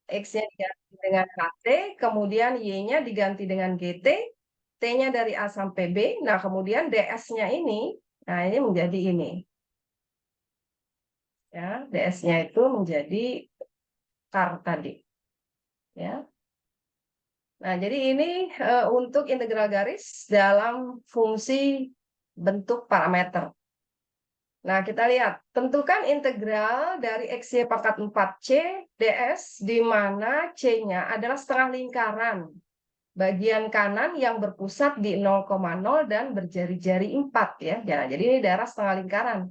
X-nya diganti dengan HT, kemudian Y-nya diganti dengan GT, T-nya dari A sampai B, nah kemudian DS-nya ini, nah ini menjadi ini. Ya, DS-nya itu menjadi kar tadi. Ya. Nah, jadi ini untuk integral garis dalam fungsi bentuk parameter. Nah, kita lihat. Tentukan integral dari XY pangkat 4C ds di mana C-nya adalah setengah lingkaran bagian kanan yang berpusat di 0,0 dan berjari-jari 4 ya. Jadi ini daerah setengah lingkaran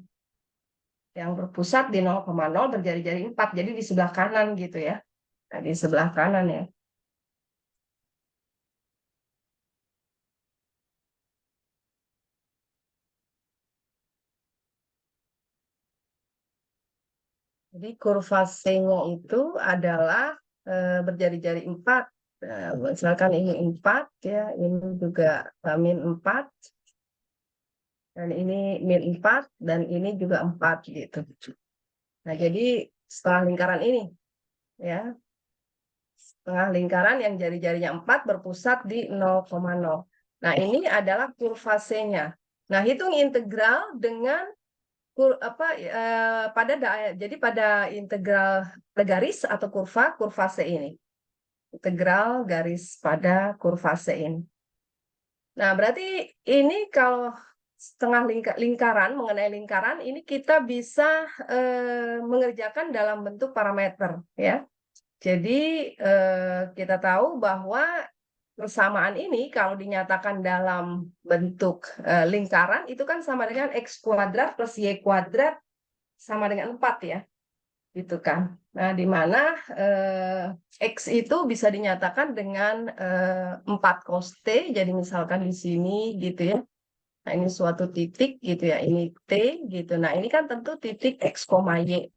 yang berpusat di 0,0 berjari-jari 4. Jadi di sebelah kanan gitu ya. Nah, di sebelah kanan ya. Jadi kurva C-nya itu adalah berjari-jari 4. Misalkan ini 4 ya, ini juga min 4 dan ini min 4 dan ini juga 4 gitu. Nah, jadi setengah lingkaran ini ya. Setengah lingkaran yang jari-jarinya 4 berpusat di 0,0. Nah, ini adalah kurva C-nya. Nah, hitung integral dengan jadi pada integral garis atau kurva C ini. Integral garis pada kurva C ini. Nah, berarti ini kalau setengah lingkaran, mengenai lingkaran, ini kita bisa mengerjakan dalam bentuk parameter. Ya. Jadi kita tahu bahwa persamaan ini kalau dinyatakan dalam bentuk lingkaran, itu kan sama dengan X kuadrat plus Y kuadrat sama dengan 4 ya. Gitu kan. Nah, di mana X itu bisa dinyatakan dengan 4 cos T, jadi misalkan di sini gitu ya. Nah, ini suatu titik gitu ya, ini T gitu. Nah, ini kan tentu titik X, Y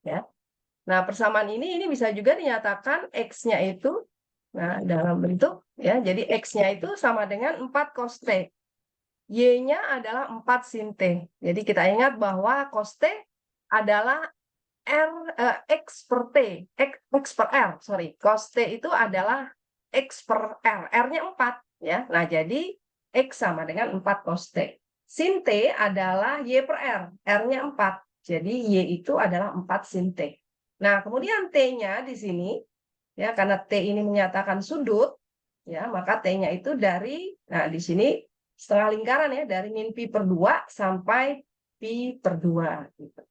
ya. Nah, persamaan ini bisa juga dinyatakan X-nya itu, nah dalam bentuk ya, jadi X-nya itu sama dengan 4 cos T. Y-nya adalah 4 sin T. Jadi kita ingat bahwa cos T adalah X per T, X per R, sorry. Cos T itu adalah X per R, R-nya 4. Ya. Nah, jadi X sama dengan 4 cos T. Sin T adalah Y per R, R-nya 4. Jadi Y itu adalah 4 sin T. Nah, kemudian T-nya di sini, ya karena T ini menyatakan sudut, ya maka T-nya itu dari, nah di sini setengah lingkaran ya, dari min pi per 2 sampai pi per 2. Gitu.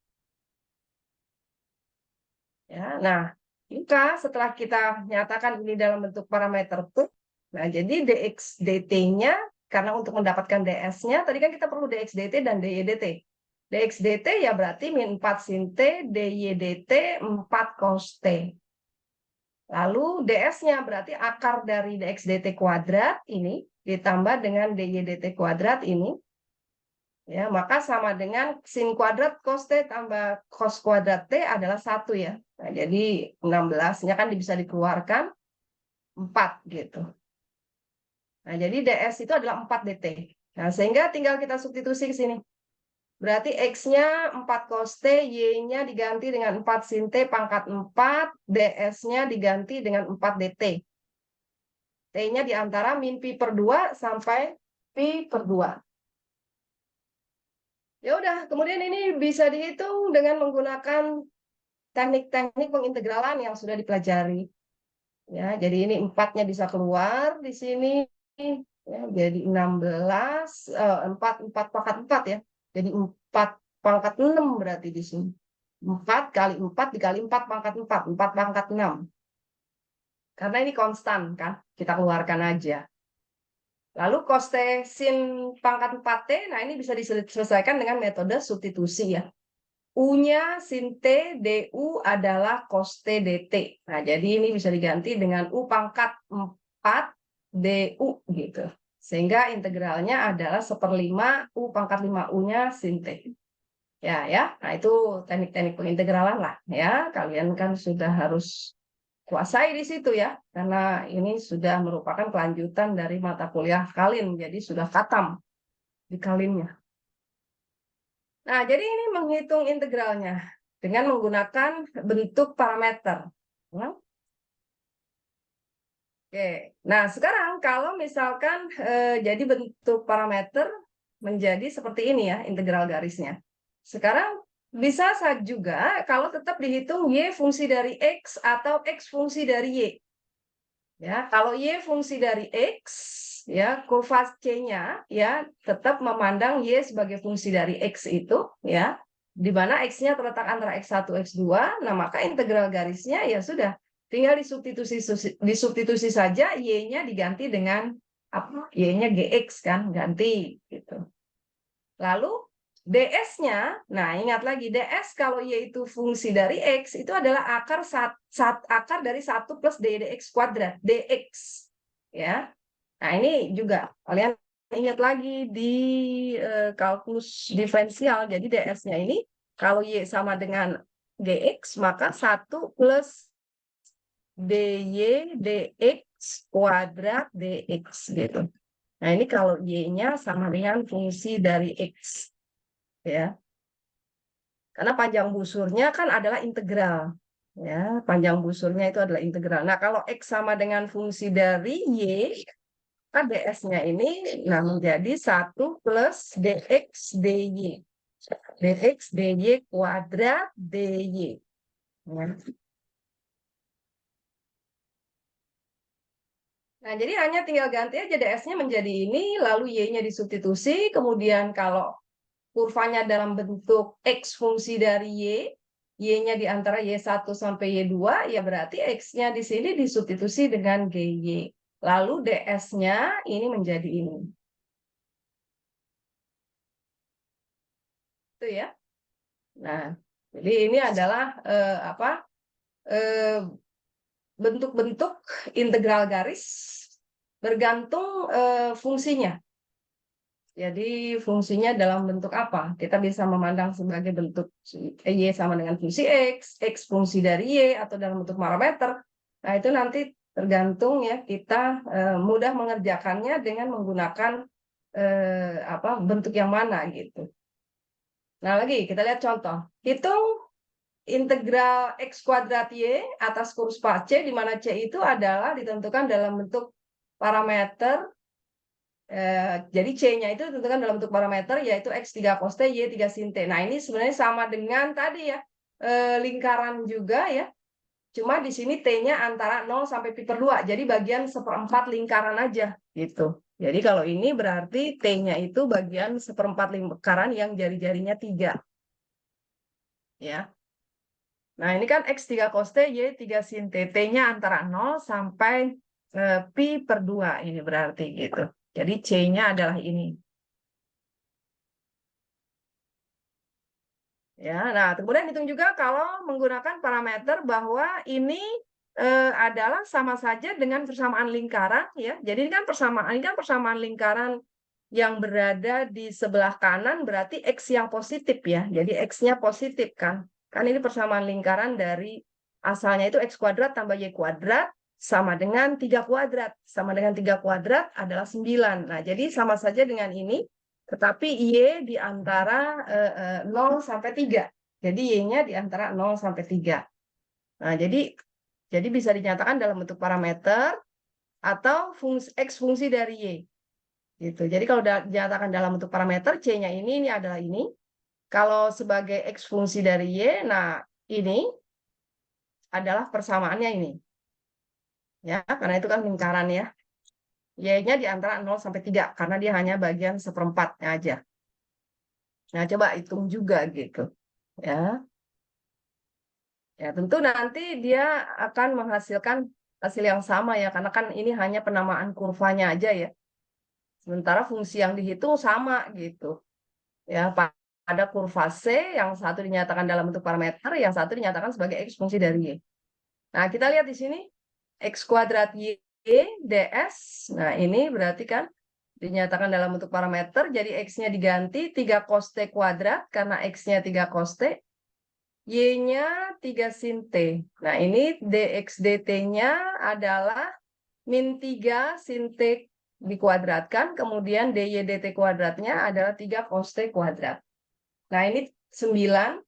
Ya, nah, jika setelah kita nyatakan ini dalam bentuk parameter T, nah jadi dx dt-nya, karena untuk mendapatkan ds-nya, tadi kan kita perlu dx dt dan dy dt. Dx dt ya berarti min 4 sin T, dy dt 4 cos T. Lalu ds-nya berarti akar dari dx dt kuadrat ini ditambah dengan dy dt kuadrat ini. Ya, maka sama dengan sin kuadrat cos T tambah cos kuadrat T adalah 1 ya. Nah, jadi 16-nya kan bisa dikeluarkan 4 gitu. Nah, jadi ds itu adalah 4 dt. Nah, sehingga tinggal kita substitusi ke sini. Berarti X-nya 4 cos T, Y-nya diganti dengan 4 sin T pangkat 4, ds-nya diganti dengan 4 dt. T-nya di antara min pi per 2 sampai pi per 2. Ya udah, kemudian ini bisa dihitung dengan menggunakan teknik-teknik pengintegralan yang sudah dipelajari. Ya, jadi ini 4-nya bisa keluar di sini. Ya, jadi 16, 4 pangkat 4 ya. Jadi 4 pangkat 6 berarti di sini. 4 kali 4 dikali 4 pangkat 4, 4 pangkat 6. Karena ini konstan kan, kita keluarkan aja. Lalu cos T sin pangkat 4T, nah ini bisa diselesaikan dengan metode substitusi ya. U-nya sin T du adalah cos T dt. Nah, jadi ini bisa diganti dengan U pangkat 4 du gitu. Sehingga integralnya adalah 1/5 U pangkat 5 U-nya sin T. Ya. Nah, itu teknik-teknik pengintegralan lah ya. Kalian kan sudah harus kuasai di situ ya. Karena ini sudah merupakan kelanjutan dari mata kuliah Kalin. Jadi sudah khatam di Kalinnya. Nah, jadi ini menghitung integralnya dengan menggunakan bentuk parameter. Oke, nah sekarang kalau misalkan jadi bentuk parameter menjadi seperti ini ya, integral garisnya. Sekarang bisa juga kalau tetap dihitung Y fungsi dari X atau X fungsi dari Y. Ya, kalau Y fungsi dari X, ya kurva C-nya ya tetap memandang Y sebagai fungsi dari X itu ya, di mana X-nya terletak antara X1, X2, nah maka integral garisnya ya sudah tinggal disubstitusi saja Y-nya diganti dengan apa? Y-nya GX kan, ganti gitu. Lalu ds-nya, nah ingat lagi ds kalau Y itu fungsi dari X, itu adalah akar dari 1 plus dx kuadrat, dx. Ya. Nah ini juga kalian ingat lagi di kalkulus diferensial, jadi ds-nya ini kalau Y sama dengan dx, maka 1 plus dy dx kuadrat dx gitu. Nah, ini kalau Y-nya sama dengan fungsi dari X. Ya. Karena panjang busurnya kan adalah integral. Ya, panjang busurnya itu adalah integral. Nah, kalau X sama dengan fungsi dari Y, kan ds-nya ini nah menjadi 1 plus dx dy. Dx dy kuadrat dy. Ya. Nah, jadi hanya tinggal ganti aja ds-nya menjadi ini, lalu y-nya disubstitusi, kemudian kalau kurvanya dalam bentuk X fungsi dari Y, Y-nya di antara Y1 sampai Y2, ya berarti X-nya di sini disubstitusi dengan GY. Lalu ds-nya ini menjadi ini. Itu ya. Nah, jadi ini adalah bentuk-bentuk integral garis bergantung fungsinya. Jadi fungsinya dalam bentuk apa? Kita bisa memandang sebagai bentuk Y sama dengan fungsi X, X fungsi dari Y, atau dalam bentuk parameter. Nah itu nanti tergantung ya kita mudah mengerjakannya dengan menggunakan bentuk yang mana gitu. Nah lagi kita lihat contoh. Hitung integral X kuadrat Y atas kurva C, di mana C itu adalah ditentukan dalam bentuk parameter. Jadi C-nya itu ditentukan dalam bentuk parameter, yaitu X3 cos T, Y3 sin T. Nah, ini sebenarnya sama dengan tadi ya, lingkaran juga ya. Cuma di sini T-nya antara 0 sampai pi per 2. Jadi bagian seperempat lingkaran aja gitu. Jadi kalau ini berarti T-nya itu bagian seperempat lingkaran yang jari-jarinya 3. Ya. Nah, ini kan X3 cos T, Y3 sin T. T-nya antara 0 sampai pi per 2 ini berarti gitu. Jadi C-nya adalah ini. Ya, nah kemudian hitung juga kalau menggunakan parameter bahwa ini adalah sama saja dengan persamaan lingkaran ya. Jadi ini kan persamaan lingkaran yang berada di sebelah kanan berarti X yang positif ya. Jadi X-nya positif kan. Kan ini persamaan lingkaran dari asalnya itu X kuadrat tambah Y kuadrat sama dengan 3 kuadrat. Sama dengan 3 kuadrat adalah 9. Nah, jadi sama saja dengan ini. Tetapi Y di antara 0 sampai 3. Jadi Y-nya di antara 0 sampai 3. Nah, jadi bisa dinyatakan dalam bentuk parameter atau X fungsi dari Y. Gitu. Jadi kalau dinyatakan dalam bentuk parameter, C-nya ini adalah ini. Kalau sebagai X fungsi dari Y, nah ini adalah persamaannya ini. Ya, karena itu kan lingkaran ya. Y-nya di antara 0 sampai 3, karena dia hanya bagian seperempatnya aja. Nah, coba hitung juga gitu. Ya. Ya, tentu nanti dia akan menghasilkan hasil yang sama ya, karena kan ini hanya penamaan kurvanya aja ya. Sementara fungsi yang dihitung sama gitu. Ya, pada kurva C yang satu dinyatakan dalam bentuk parameter, yang satu dinyatakan sebagai X fungsi dari Y. Nah, kita lihat di sini X kuadrat Y ds. Nah, ini berarti kan dinyatakan dalam bentuk parameter, jadi X-nya diganti 3 cos T kuadrat, karena X-nya 3 cos T, Y-nya 3 sin T. Nah, ini dx dt-nya adalah min 3 sin T dikuadratkan, kemudian dy dt kuadratnya adalah 3 cos T kuadrat. Nah, ini 9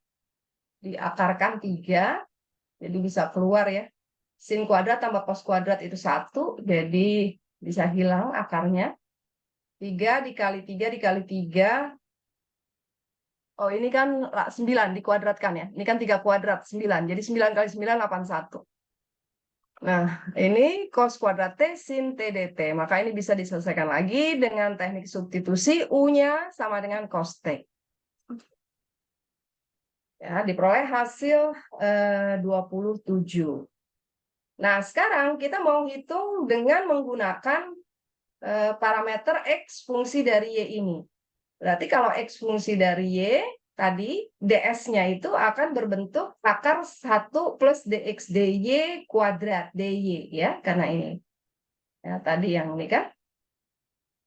diakarkan 3, jadi bisa keluar ya. sin kuadrat tambah cos kuadrat itu 1, jadi bisa hilang akarnya. 3 dikali 3 dikali 3. Oh, ini kan 9 dikuadratkan ya. Ini kan 3 kuadrat, 9. Jadi 9 kali 9, 81. Nah, ini cos kuadrat T sin T dt. Maka ini bisa diselesaikan lagi dengan teknik substitusi. U-nya sama dengan cos T. Ya, diperoleh hasil 27. Nah, sekarang kita mau hitung dengan menggunakan parameter X fungsi dari Y ini. Berarti kalau X fungsi dari Y, tadi ds-nya itu akan berbentuk akar 1 plus dx dy kuadrat dy, ya, karena ini. Ya, tadi yang ini kan.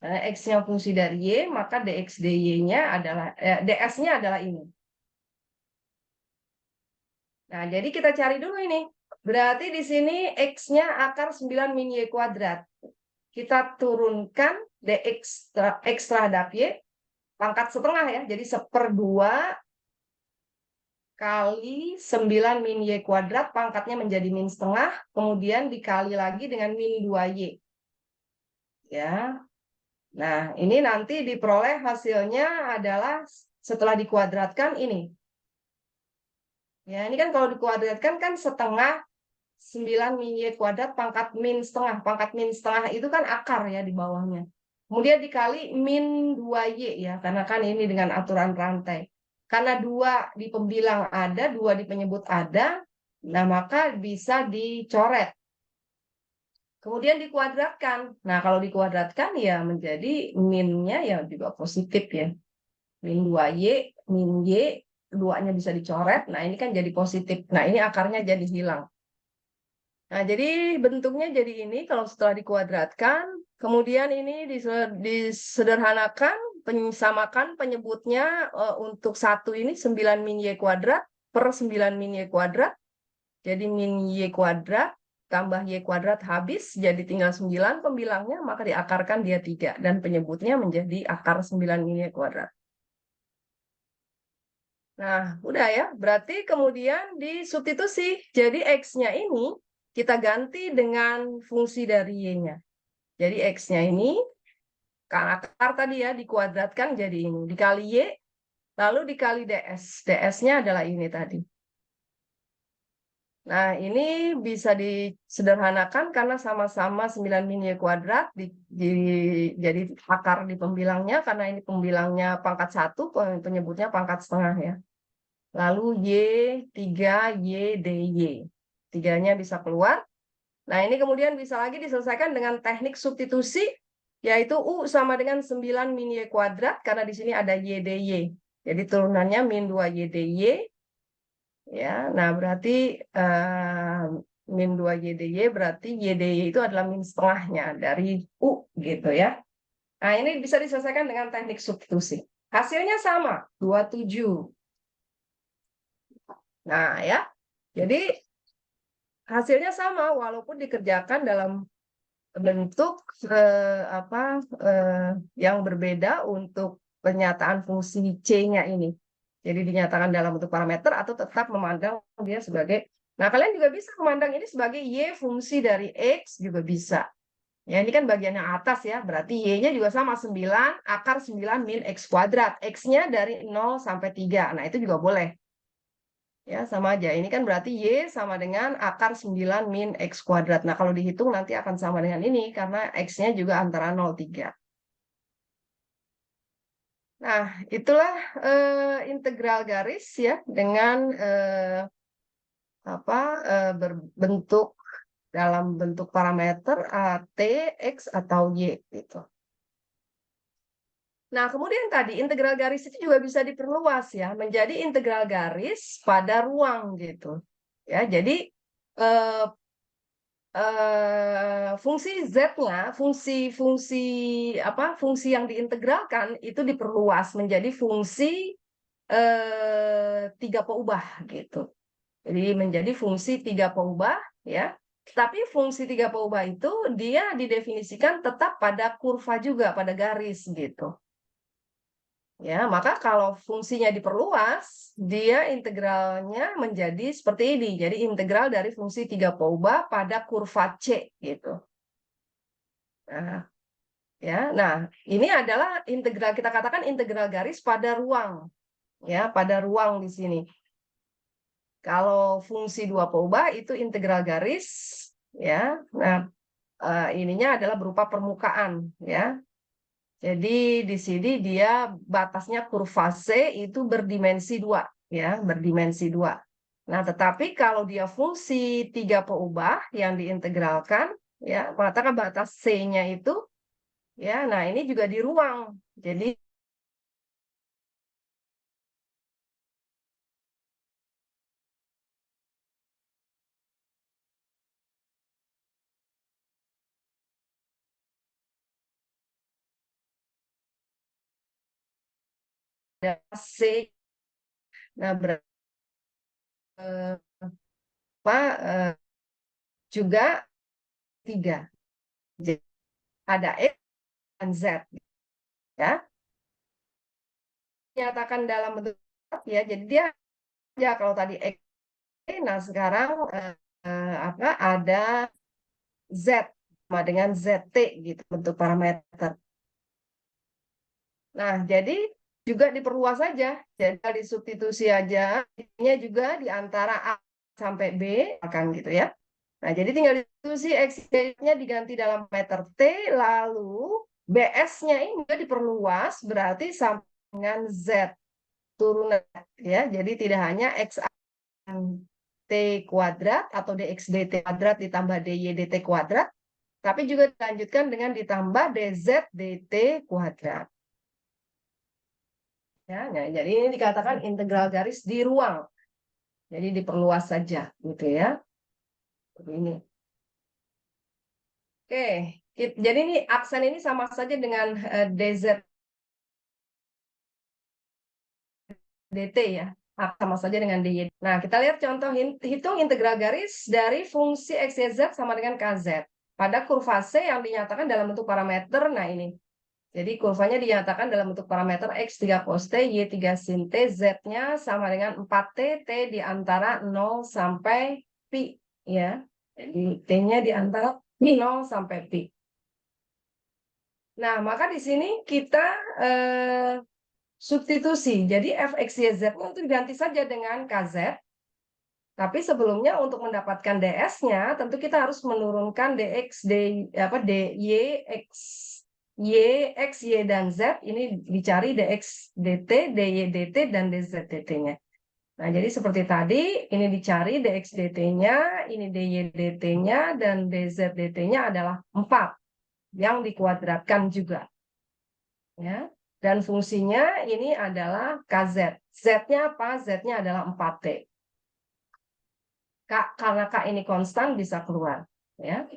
Karena X-nya fungsi dari Y, maka dx dy-nya adalah, ds-nya adalah ini. Nah, jadi kita cari dulu ini. Berarti di sini X-nya akar 9 min Y kuadrat. Kita turunkan dx X terhadap Y, pangkat setengah ya. Jadi 1/2 kali 9 min Y kuadrat, pangkatnya menjadi min setengah, kemudian dikali lagi dengan min 2Y. Ya. Nah, ini nanti diperoleh hasilnya adalah setelah dikuadratkan ini. Ya, ini kan kalau dikuadratkan kan setengah 9 min Y kuadrat pangkat min setengah. Pangkat min setengah itu kan akar ya di bawahnya. Kemudian dikali min 2Y ya, karena kan ini dengan aturan rantai. Karena 2 di pembilang ada, 2 di penyebut ada, nah maka bisa dicoret. Kemudian dikuadratkan. Nah, kalau dikuadratkan ya menjadi min-nya ya juga positif ya. Min 2Y, min Y, keduanya bisa dicoret. Nah, ini kan jadi positif. Nah, ini akarnya jadi hilang. Nah, jadi bentuknya jadi ini kalau setelah dikuadratkan, kemudian ini disederhanakan, samakan penyebutnya untuk satu ini 9 min Y kuadrat per 9 min Y kuadrat. Jadi min Y kuadrat tambah Y kuadrat habis, jadi tinggal 9 pembilangnya, maka diakarkan dia 3. Dan penyebutnya menjadi akar 9 min Y kuadrat. Nah, udah ya. Berarti kemudian disubstitusi. Jadi X-nya ini kita ganti dengan fungsi dari Y-nya. Jadi X-nya ini, karena akar tadi ya, dikuadratkan jadi ini. Dikali Y, lalu dikali ds. ds-nya adalah ini tadi. Nah, ini bisa disederhanakan karena sama-sama 9 min Y kuadrat. Jadi akar di pembilangnya, karena ini pembilangnya pangkat 1, penyebutnya pangkat setengah ya. Lalu Y3 Y dy. 3-nya bisa keluar. Nah, ini kemudian bisa lagi diselesaikan dengan teknik substitusi, yaitu U sama dengan 9 min Y kuadrat, karena di sini ada Y dy. Jadi turunannya min 2 Y dy. Ya, nah berarti min 2 Y dy, berarti Y dy itu adalah min setengahnya dari U, gitu ya. Nah, ini bisa diselesaikan dengan teknik substitusi. Hasilnya sama, 27. Nah, ya. Jadi hasilnya sama walaupun dikerjakan dalam bentuk yang berbeda untuk penyataan fungsi C-nya ini. Jadi dinyatakan dalam bentuk parameter atau tetap memandang dia sebagai, nah kalian juga bisa memandang ini sebagai Y fungsi dari X juga bisa. Ya, ini kan bagian yang atas ya, berarti Y-nya juga sama 9, akar 9 min X kuadrat. X-nya dari 0 sampai 3, nah itu juga boleh. Ya, sama aja. Ini kan berarti Y sama dengan akar 9 min X kuadrat. Nah, kalau dihitung nanti akan sama dengan ini, karena X-nya juga antara 0, 3. Nah, itulah integral garis ya, dengan berbentuk dalam bentuk parameter T, X, atau Y. Gitu. Nah, kemudian tadi integral garis itu juga bisa diperluas ya, menjadi integral garis pada ruang gitu. Ya, jadi fungsi Z-nya, fungsi yang diintegralkan itu diperluas menjadi fungsi 3 peubah gitu. Jadi menjadi fungsi 3 peubah ya. Tapi fungsi 3 peubah itu dia didefinisikan tetap pada kurva juga, pada garis gitu. Ya, maka kalau fungsinya diperluas, dia integralnya menjadi seperti ini. Jadi integral dari fungsi 3 poubah pada kurva C gitu. Nah, ya. Nah, ini adalah integral, kita katakan integral garis pada ruang. Ya, pada ruang di sini. Kalau fungsi 2 poubah itu integral garis, ya. Nah, ininya adalah berupa permukaan, ya. Jadi di sini dia batasnya kurva C itu berdimensi 2, ya, berdimensi 2. Nah, tetapi kalau dia fungsi 3 peubah yang diintegralkan, ya, maka batas C-nya itu, ya, nah ini juga di ruang. Jadi ada C, nah berapa juga 3. Jadi ada X dan Z, ya. Nyatakan dalam bentuk ya. Jadi dia ya kalau tadi X, nah sekarang ada Z sama dengan ZT gitu bentuk parameter. Nah, jadi juga diperluas saja. Jadi disubstitusi aja, ini juga di antara A sampai B akan gitu ya. Nah, jadi tinggal disubstitusi X-nya diganti dalam meter T, lalu BS-nya ini juga diperluas berarti sampai dengan Z turunan ya. Jadi tidak hanya X T kuadrat atau dx dt kuadrat ditambah dy dt kuadrat, tapi juga dilanjutkan dengan ditambah dz dt kuadrat. Ya, nah, jadi ini dikatakan integral garis di ruang. Jadi diperluas saja, gitu ya. Ini. Oke, jadi ini aksen ini sama saja dengan dz dt ya. Sama saja dengan dy. Nah, kita lihat contoh hitung integral garis dari fungsi x, y, z sama dengan kz. Pada kurva C yang dinyatakan dalam bentuk parameter, nah ini. Jadi kurvanya dinyatakan dalam bentuk parameter X3 cos T, Y3 sin T, Z-nya sama dengan 4T, T di antara 0 sampai pi. Ya. Jadi T-nya di antara 0 sampai pi. Nah, maka di sini kita substitusi. Jadi Fx, Y, Z-nya itu diganti saja dengan KZ. Tapi sebelumnya untuk mendapatkan ds-nya tentu kita harus menurunkan dx, dy, x, y, x, y, dan z. Ini dicari dx, dt, dy, dt, dan dz, dt-nya. Nah, jadi seperti tadi, ini dicari dx, dt-nya, ini dy, dt-nya, dan dz, dt-nya adalah 4 yang dikuadratkan juga. Ya. Dan fungsinya ini adalah kz. Z-nya apa? Z-nya adalah 4T. Karena K ini konstan bisa keluar. Ya.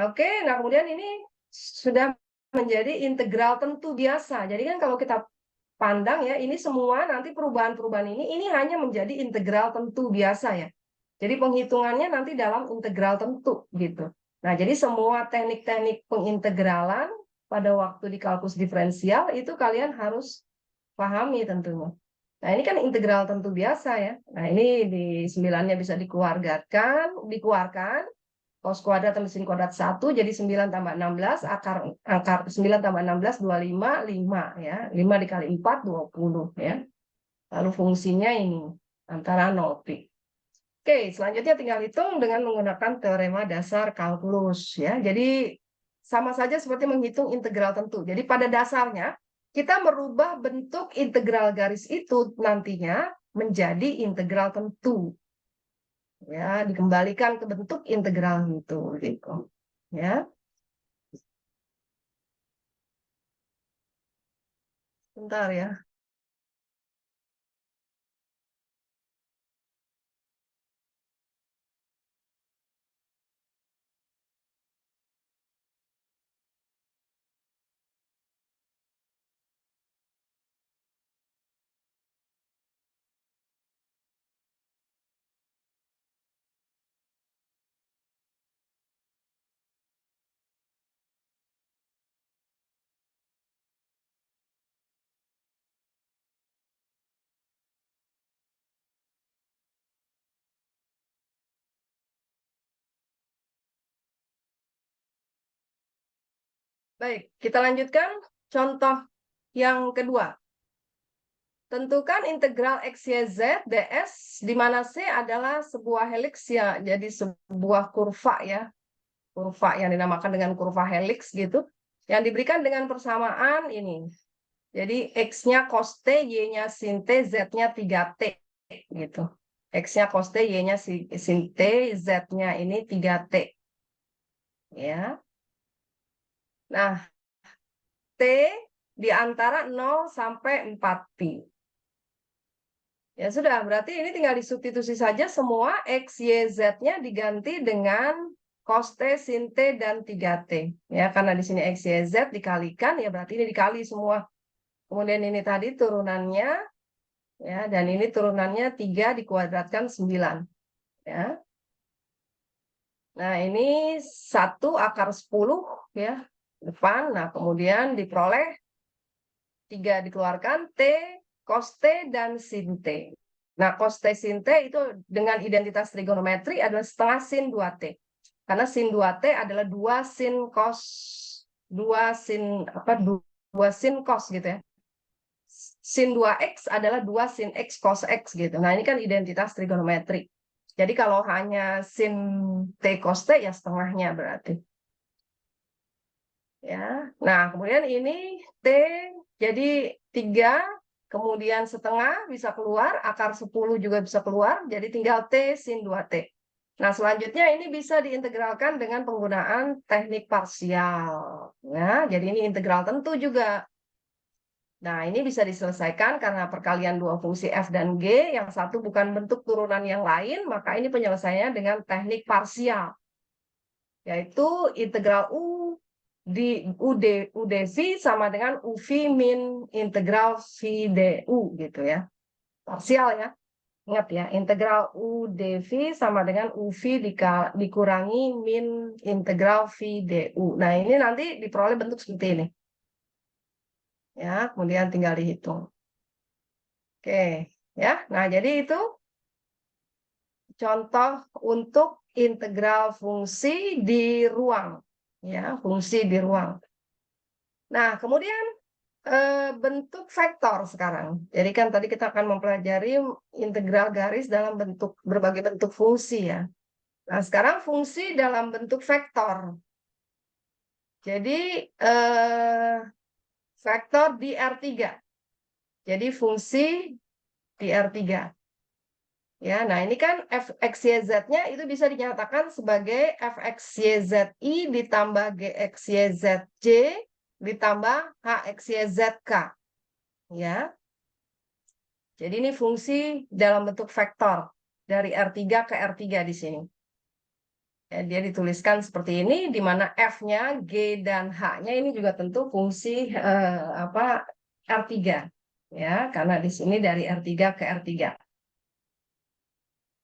Oke, nah kemudian ini sudah menjadi integral tentu biasa. Jadi kan kalau kita pandang ya, ini semua nanti perubahan-perubahan ini hanya menjadi integral tentu biasa ya. Jadi penghitungannya nanti dalam integral tentu gitu. Nah, jadi semua teknik-teknik pengintegralan pada waktu di kalkulus diferensial itu kalian harus pahami tentunya. Nah, ini kan integral tentu biasa ya. Nah, ini di 9-nya bisa dikeluarkan, cos kuadrat tambah sin kuadrat 1, jadi 9 tambah 16, akar 9 tambah 16, 25, 5 ya. 5 dikali 4, 20 ya. Lalu fungsinya ini, antara 0 pi. Oke, selanjutnya tinggal hitung dengan menggunakan teorema dasar kalkulus ya. Jadi sama saja seperti menghitung integral tentu. Jadi pada dasarnya kita merubah bentuk integral garis itu nantinya menjadi integral tentu. Ya, dikembalikan ke bentuk integral itu gitu. Ya. Bentar ya. Baik, kita lanjutkan contoh yang kedua. Tentukan integral x, y, z, ds, di mana C adalah sebuah heliks ya, jadi sebuah kurva ya, kurva yang dinamakan dengan kurva heliks gitu, yang diberikan dengan persamaan ini. Jadi X-nya cos T, Y-nya sin T, Z-nya 3T gitu. X-nya cos T, Y-nya sin T, Z-nya ini 3T. Ya. Nah, T di antara 0 sampai 4pi. Ya sudah, berarti ini tinggal disubstitusi saja semua X, Y, Z-nya diganti dengan cos T, sin T, dan 3T. Ya, karena di sini X, Y, Z dikalikan, ya berarti ini dikali semua. Kemudian ini tadi turunannya, ya, dan ini turunannya 3 dikuadratkan 9. Ya. Nah, ini 1 akar 10, ya, depan. Nah, kemudian diperoleh 3 dikeluarkan, T, cos T, dan sin T. Nah, cos T sin T itu dengan identitas trigonometri adalah setengah sin 2T. Karena sin 2T adalah 2 sin cos, 2 sin, 2 sin cos gitu ya. Sin 2X adalah 2 sin X cos X gitu. Nah, ini kan identitas trigonometri. Jadi kalau hanya sin T cos T ya setengahnya berarti. Ya. Nah, kemudian ini T jadi 3, kemudian setengah bisa keluar, akar 10 juga bisa keluar, jadi tinggal T sin 2T. Nah, selanjutnya ini bisa diintegralkan dengan penggunaan teknik parsial. Ya, jadi ini integral tentu juga. Nah, ini bisa diselesaikan karena perkalian dua fungsi f dan g, yang satu bukan bentuk turunan yang lain, maka ini penyelesaiannya dengan teknik parsial, yaitu integral u di u dv sama dengan uv min integral v du gitu ya. Parsial ya. Ingat ya, integral u dv sama dengan uv dikurangi min integral v du. Nah, ini nanti diperoleh bentuk seperti ini. Ya, kemudian tinggal dihitung. Oke, ya. Nah, jadi itu contoh untuk integral fungsi di ruang, ya, fungsi di ruang. Nah, kemudian bentuk vektor sekarang. Jadi kan tadi kita akan mempelajari integral garis dalam bentuk berbagai bentuk fungsi ya. Nah, sekarang fungsi dalam bentuk vektor. Jadi vektor di R3. Jadi fungsi di R3. Ya, nah ini kan fxyz-nya itu bisa dinyatakan sebagai fxyzi ditambah gxyzj ditambah hxyzk. Ya. Jadi ini fungsi dalam bentuk vektor dari R3 ke R3 di sini. Ya, dia dituliskan seperti ini, di mana F-nya, G, dan H-nya ini juga tentu fungsi R3. Ya, karena di sini dari R3 ke R3.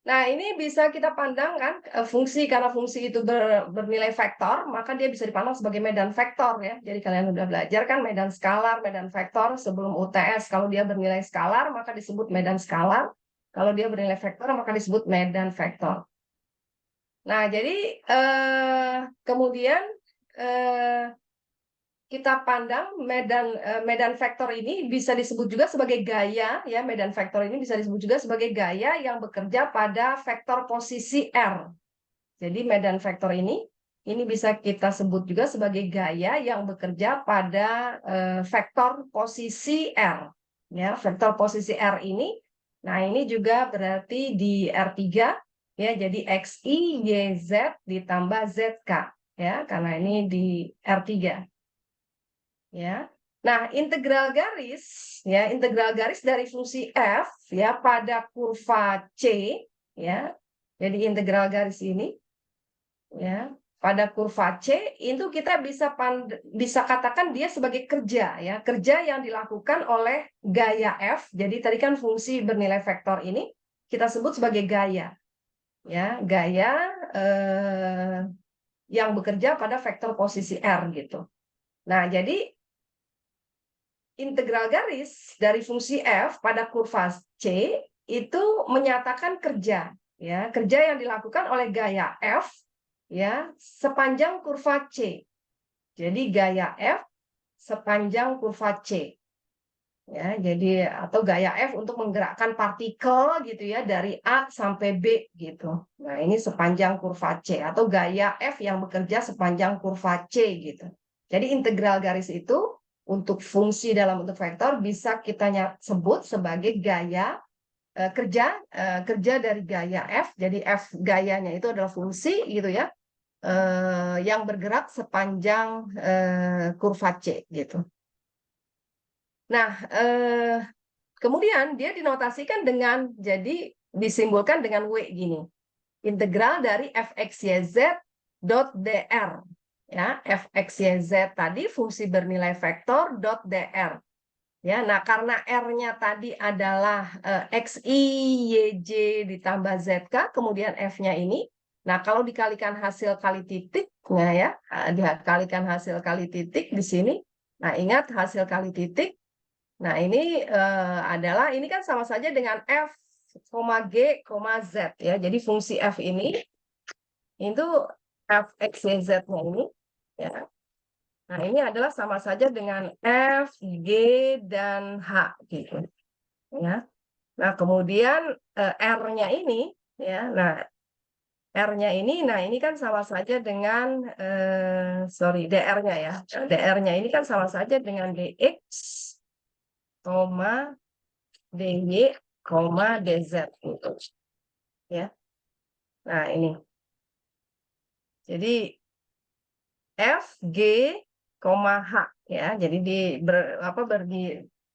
Nah, ini bisa kita pandang kan, fungsi, karena fungsi itu bernilai vektor, maka dia bisa dipandang sebagai medan vektor ya. Jadi kalian udah belajar kan medan skalar, medan vektor sebelum UTS. Kalau dia bernilai skalar, maka disebut medan skalar. Kalau dia bernilai vektor, maka disebut medan vektor. Nah, jadi kemudian kita pandang medan vektor ini bisa disebut juga sebagai gaya ya, medan vektor ini bisa disebut juga sebagai gaya yang bekerja pada vektor posisi R. Jadi medan vektor ini bisa kita sebut juga sebagai gaya yang bekerja pada vektor posisi R. Ya, vektor posisi R ini, nah ini juga berarti di R3 ya, jadi XI YZ ditambah ZK ya, karena ini di R3. Ya. Nah, integral garis ya, integral garis dari fungsi f ya pada kurva C ya. Jadi integral garis ini ya, pada kurva C itu kita bisa katakan dia sebagai kerja ya, kerja yang dilakukan oleh gaya f. Jadi tadi kan fungsi bernilai vektor ini kita sebut sebagai gaya. Ya, gaya yang bekerja pada vektor posisi R gitu. Nah, jadi integral garis dari fungsi f pada kurva C itu menyatakan kerja ya, kerja yang dilakukan oleh gaya f ya sepanjang kurva C. Jadi gaya F sepanjang kurva C. Ya, jadi atau gaya F untuk menggerakkan partikel gitu ya dari A sampai B gitu. Nah, ini sepanjang kurva C atau gaya F yang bekerja sepanjang kurva C gitu. Jadi integral garis itu untuk fungsi dalam bentuk vektor bisa kita sebut sebagai gaya kerja dari gaya F. Jadi F gayanya itu adalah fungsi gitu ya. Yang bergerak sepanjang kurva C gitu. Nah, kemudian dia dinotasikan dengan, jadi disimbolkan dengan W gini. Integral dari fxyz dot dr. Ya, fxyz tadi fungsi bernilai vektor dot dr. Ya, nah karena R-nya tadi adalah xi, yj ditambah zk, kemudian F-nya ini. Nah, kalau dikalikan hasil kali titik, nah ya, dikalikan hasil kali titik di sini. Nah, ingat hasil kali titik. Nah, ini adalah, ini kan sama saja dengan F, G, Z ya. Jadi fungsi F ini itu F, X, Y, Z-nya ini ya. Nah, ini adalah sama saja dengan F, G, dan H gitu ya. Nah, kemudian R-nya ini ya. Nah, R-nya ini, nah ini kan sama saja dengan sorry, DR-nya ya. DR-nya ini kan sama saja dengan DX, DY, DZ gitu. Ya. Nah, ini. Jadi F, G, H ya. Jadi di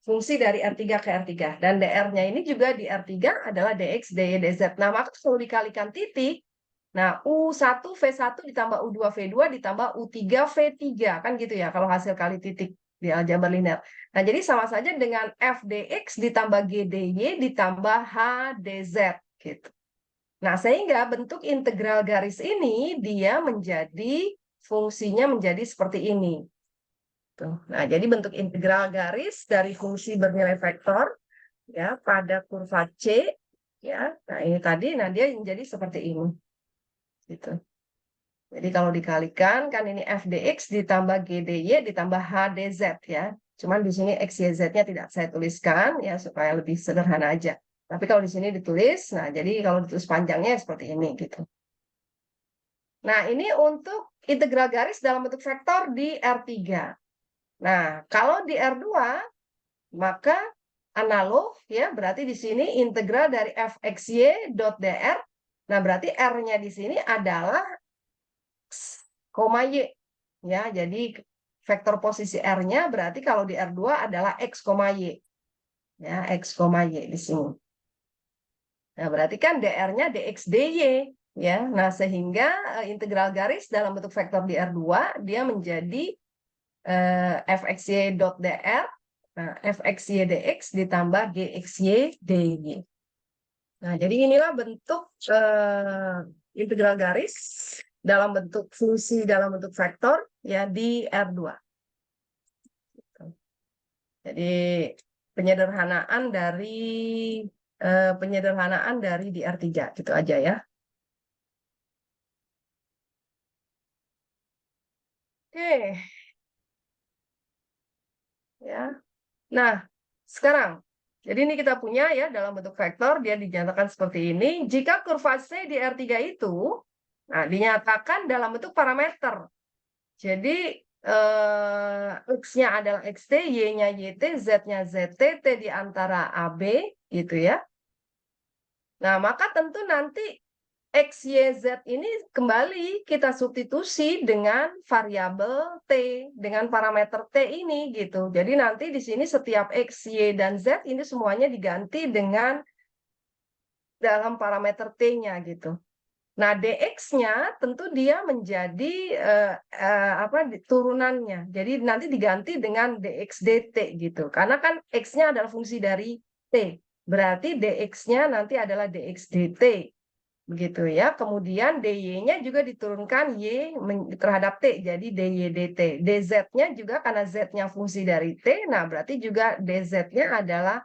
fungsi dari R3 ke R3 dan DR-nya ini juga di R3 adalah DX, DY, DZ. Nah, maka kalau dikalikan titik, nah U1 V1 ditambah U2 V2 ditambah U3 V3 kan gitu ya kalau hasil kali titik di aljabar linear. Nah, jadi sama saja dengan FDX ditambah GDY ditambah HDZ gitu. Nah, sehingga bentuk integral garis ini dia menjadi fungsinya menjadi seperti ini. Tuh. Nah, jadi bentuk integral garis dari fungsi bernilai vektor ya pada kurva C ya. Nah, ini tadi nah dia menjadi seperti ini. Gitu. Jadi kalau dikalikan kan ini f dx ditambah g dy ditambah h dz ya. Cuman di sini x y z-nya tidak saya tuliskan ya supaya lebih sederhana aja. Tapi kalau di sini ditulis, nah jadi kalau ditulis panjangnya seperti ini gitu. Nah, ini untuk integral garis dalam bentuk vektor di R3. Nah, kalau di R2 maka analog ya, berarti di sini integral dari fxy dot dr. Nah, berarti R-nya di sini adalah X, Y. Ya, jadi vektor posisi R-nya berarti kalau di R2 adalah X, Y. Ya, X, Y di sini. Nah, berarti kan dr-nya dx dy. Ya, nah sehingga integral garis dalam bentuk vektor di R2 dia menjadi fxy dot dr, nah, fxy dx ditambah gxy dy. Nah, jadi inilah bentuk integral garis dalam bentuk fungsi dalam bentuk vektor ya di R2. Jadi penyederhanaan dari di R3 gitu aja ya. Oke. Ya. Nah, sekarang jadi ini kita punya ya dalam bentuk vektor dia dinyatakan seperti ini. Jika kurva C di R3 itu nah dinyatakan dalam bentuk parameter. Jadi X-nya adalah XT, Y-nya YT, Z-nya ZT, T di antara AB gitu ya. Nah, maka tentu nanti X, Y, Z ini kembali kita substitusi dengan variabel T, dengan parameter T ini gitu. Jadi nanti di sini setiap X, Y, dan Z ini semuanya diganti dengan dalam parameter T-nya gitu. Nah, dx-nya tentu dia menjadi turunannya. Jadi nanti diganti dengan dx dt gitu. Karena kan x-nya adalah fungsi dari t. Berarti dx-nya nanti adalah dx dt. Begitu ya. Kemudian dy-nya juga diturunkan y terhadap t. Jadi dy dt. dz-nya juga karena z-nya fungsi dari t. Nah, berarti juga dz-nya adalah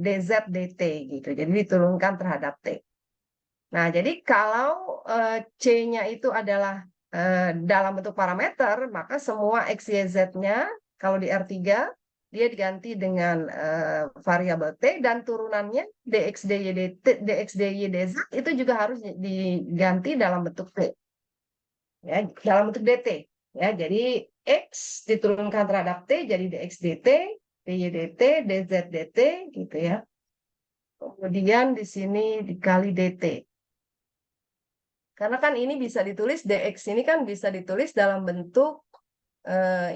dz dt gitu. Jadi diturunkan terhadap t. Nah, jadi kalau C-nya itu adalah dalam bentuk parameter, maka semua X, Y, Z-nya kalau di R3 dia diganti dengan variabel T dan turunannya DX, DY, DT, DX, DY, DZ itu juga harus diganti dalam bentuk T. Ya, dalam bentuk DT. Ya, jadi X diturunkan terhadap T jadi DX DT, DY DT, DZ DT gitu ya. Kemudian di sini dikali DT. Karena kan ini bisa ditulis DX ini kan bisa ditulis dalam bentuk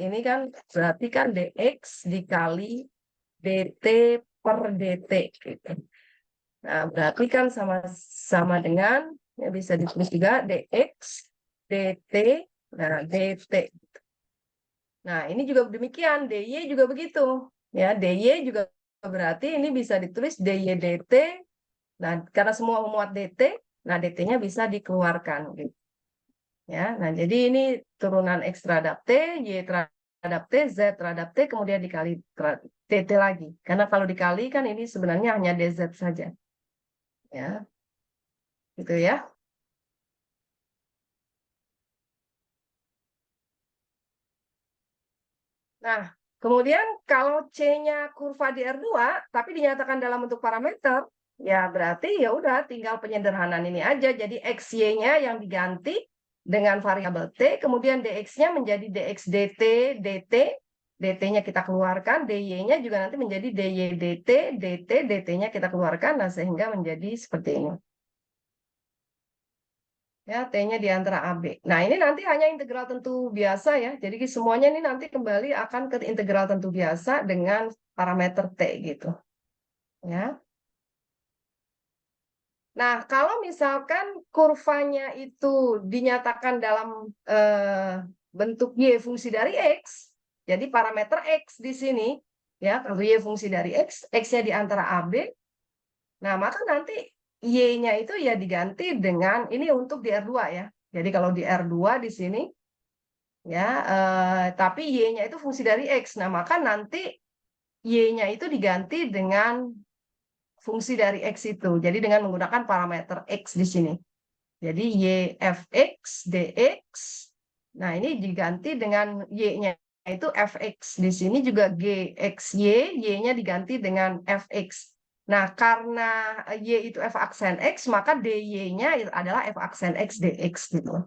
ini kan berarti kan DX dikali DT per DT gitu. Nah, berarti kan sama dengan ya bisa ditulis juga DX DT, nah DT. Nah, ini juga demikian, DY juga begitu. Ya, DY juga berarti ini bisa ditulis DY DT. Nah, karena semua memuat DT, nah DT-nya bisa dikeluarkan gitu. Ya, nah jadi ini turunan X terhadap T, Y terhadap T, Z terhadap T, kemudian dikali TT lagi. Karena kalau dikali kan ini sebenarnya hanya DZ saja. Ya, gitu ya. Nah, kemudian kalau C-nya kurva di R2, tapi dinyatakan dalam bentuk parameter, ya berarti ya udah tinggal penyederhanaan ini aja. Jadi XY-nya yang diganti dengan variabel T, kemudian DX-nya menjadi DX DT, DT, DT-nya kita keluarkan, DY-nya juga nanti menjadi DY DT, DT, DT-nya kita keluarkan, nah sehingga menjadi seperti ini. Ya, T-nya di antara AB. Nah, ini nanti hanya integral tentu biasa ya. Jadi semuanya ini nanti kembali akan ke integral tentu biasa dengan parameter T gitu. Ya. Nah, kalau misalkan kurvanya itu dinyatakan dalam bentuk Y fungsi dari X, jadi parameter X di sini, ya, kalau Y fungsi dari X, X-nya di antara AB, nah maka nanti Y-nya itu ya diganti dengan, ini untuk di R2 ya. Jadi kalau di R2 di sini, ya, tapi Y-nya itu fungsi dari X. Nah, maka nanti Y-nya itu diganti dengan fungsi dari X itu. Jadi dengan menggunakan parameter X di sini. Jadi Y fx dx. Nah, ini diganti dengan Y-nya itu fx. Di sini juga gxy, Y-nya diganti dengan fx. Nah, karena Y itu f aksen X, maka dy-nya adalah f aksen X dx gitu.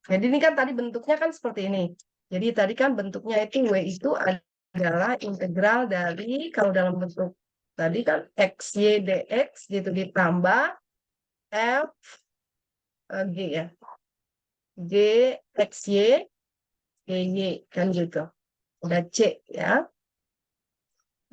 Jadi ini kan tadi bentuknya kan seperti ini. Jadi tadi kan bentuknya itu W itu adalah integral dari, kalau dalam bentuk tadi kan xy dx gitu ditambah f G ya. G xy dy kan gitu. Udah C ya.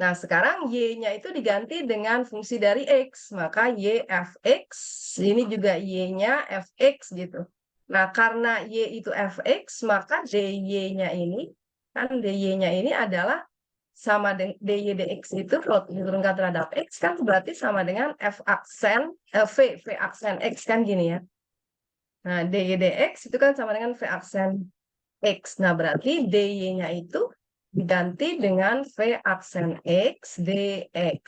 Nah, sekarang Y-nya itu diganti dengan fungsi dari X. Maka Y fx, ini juga Y-nya fx gitu. Nah, karena Y itu fx, maka dy-nya ini, kan dy-nya ini adalah sama dengan dy dx itu, kalau diturunkan terhadap X, kan berarti sama dengan f aksen, v aksen X, kan gini ya. Nah, dy dx itu kan sama dengan v aksen X. Nah, berarti dy-nya itu diganti dengan V aksen X dx.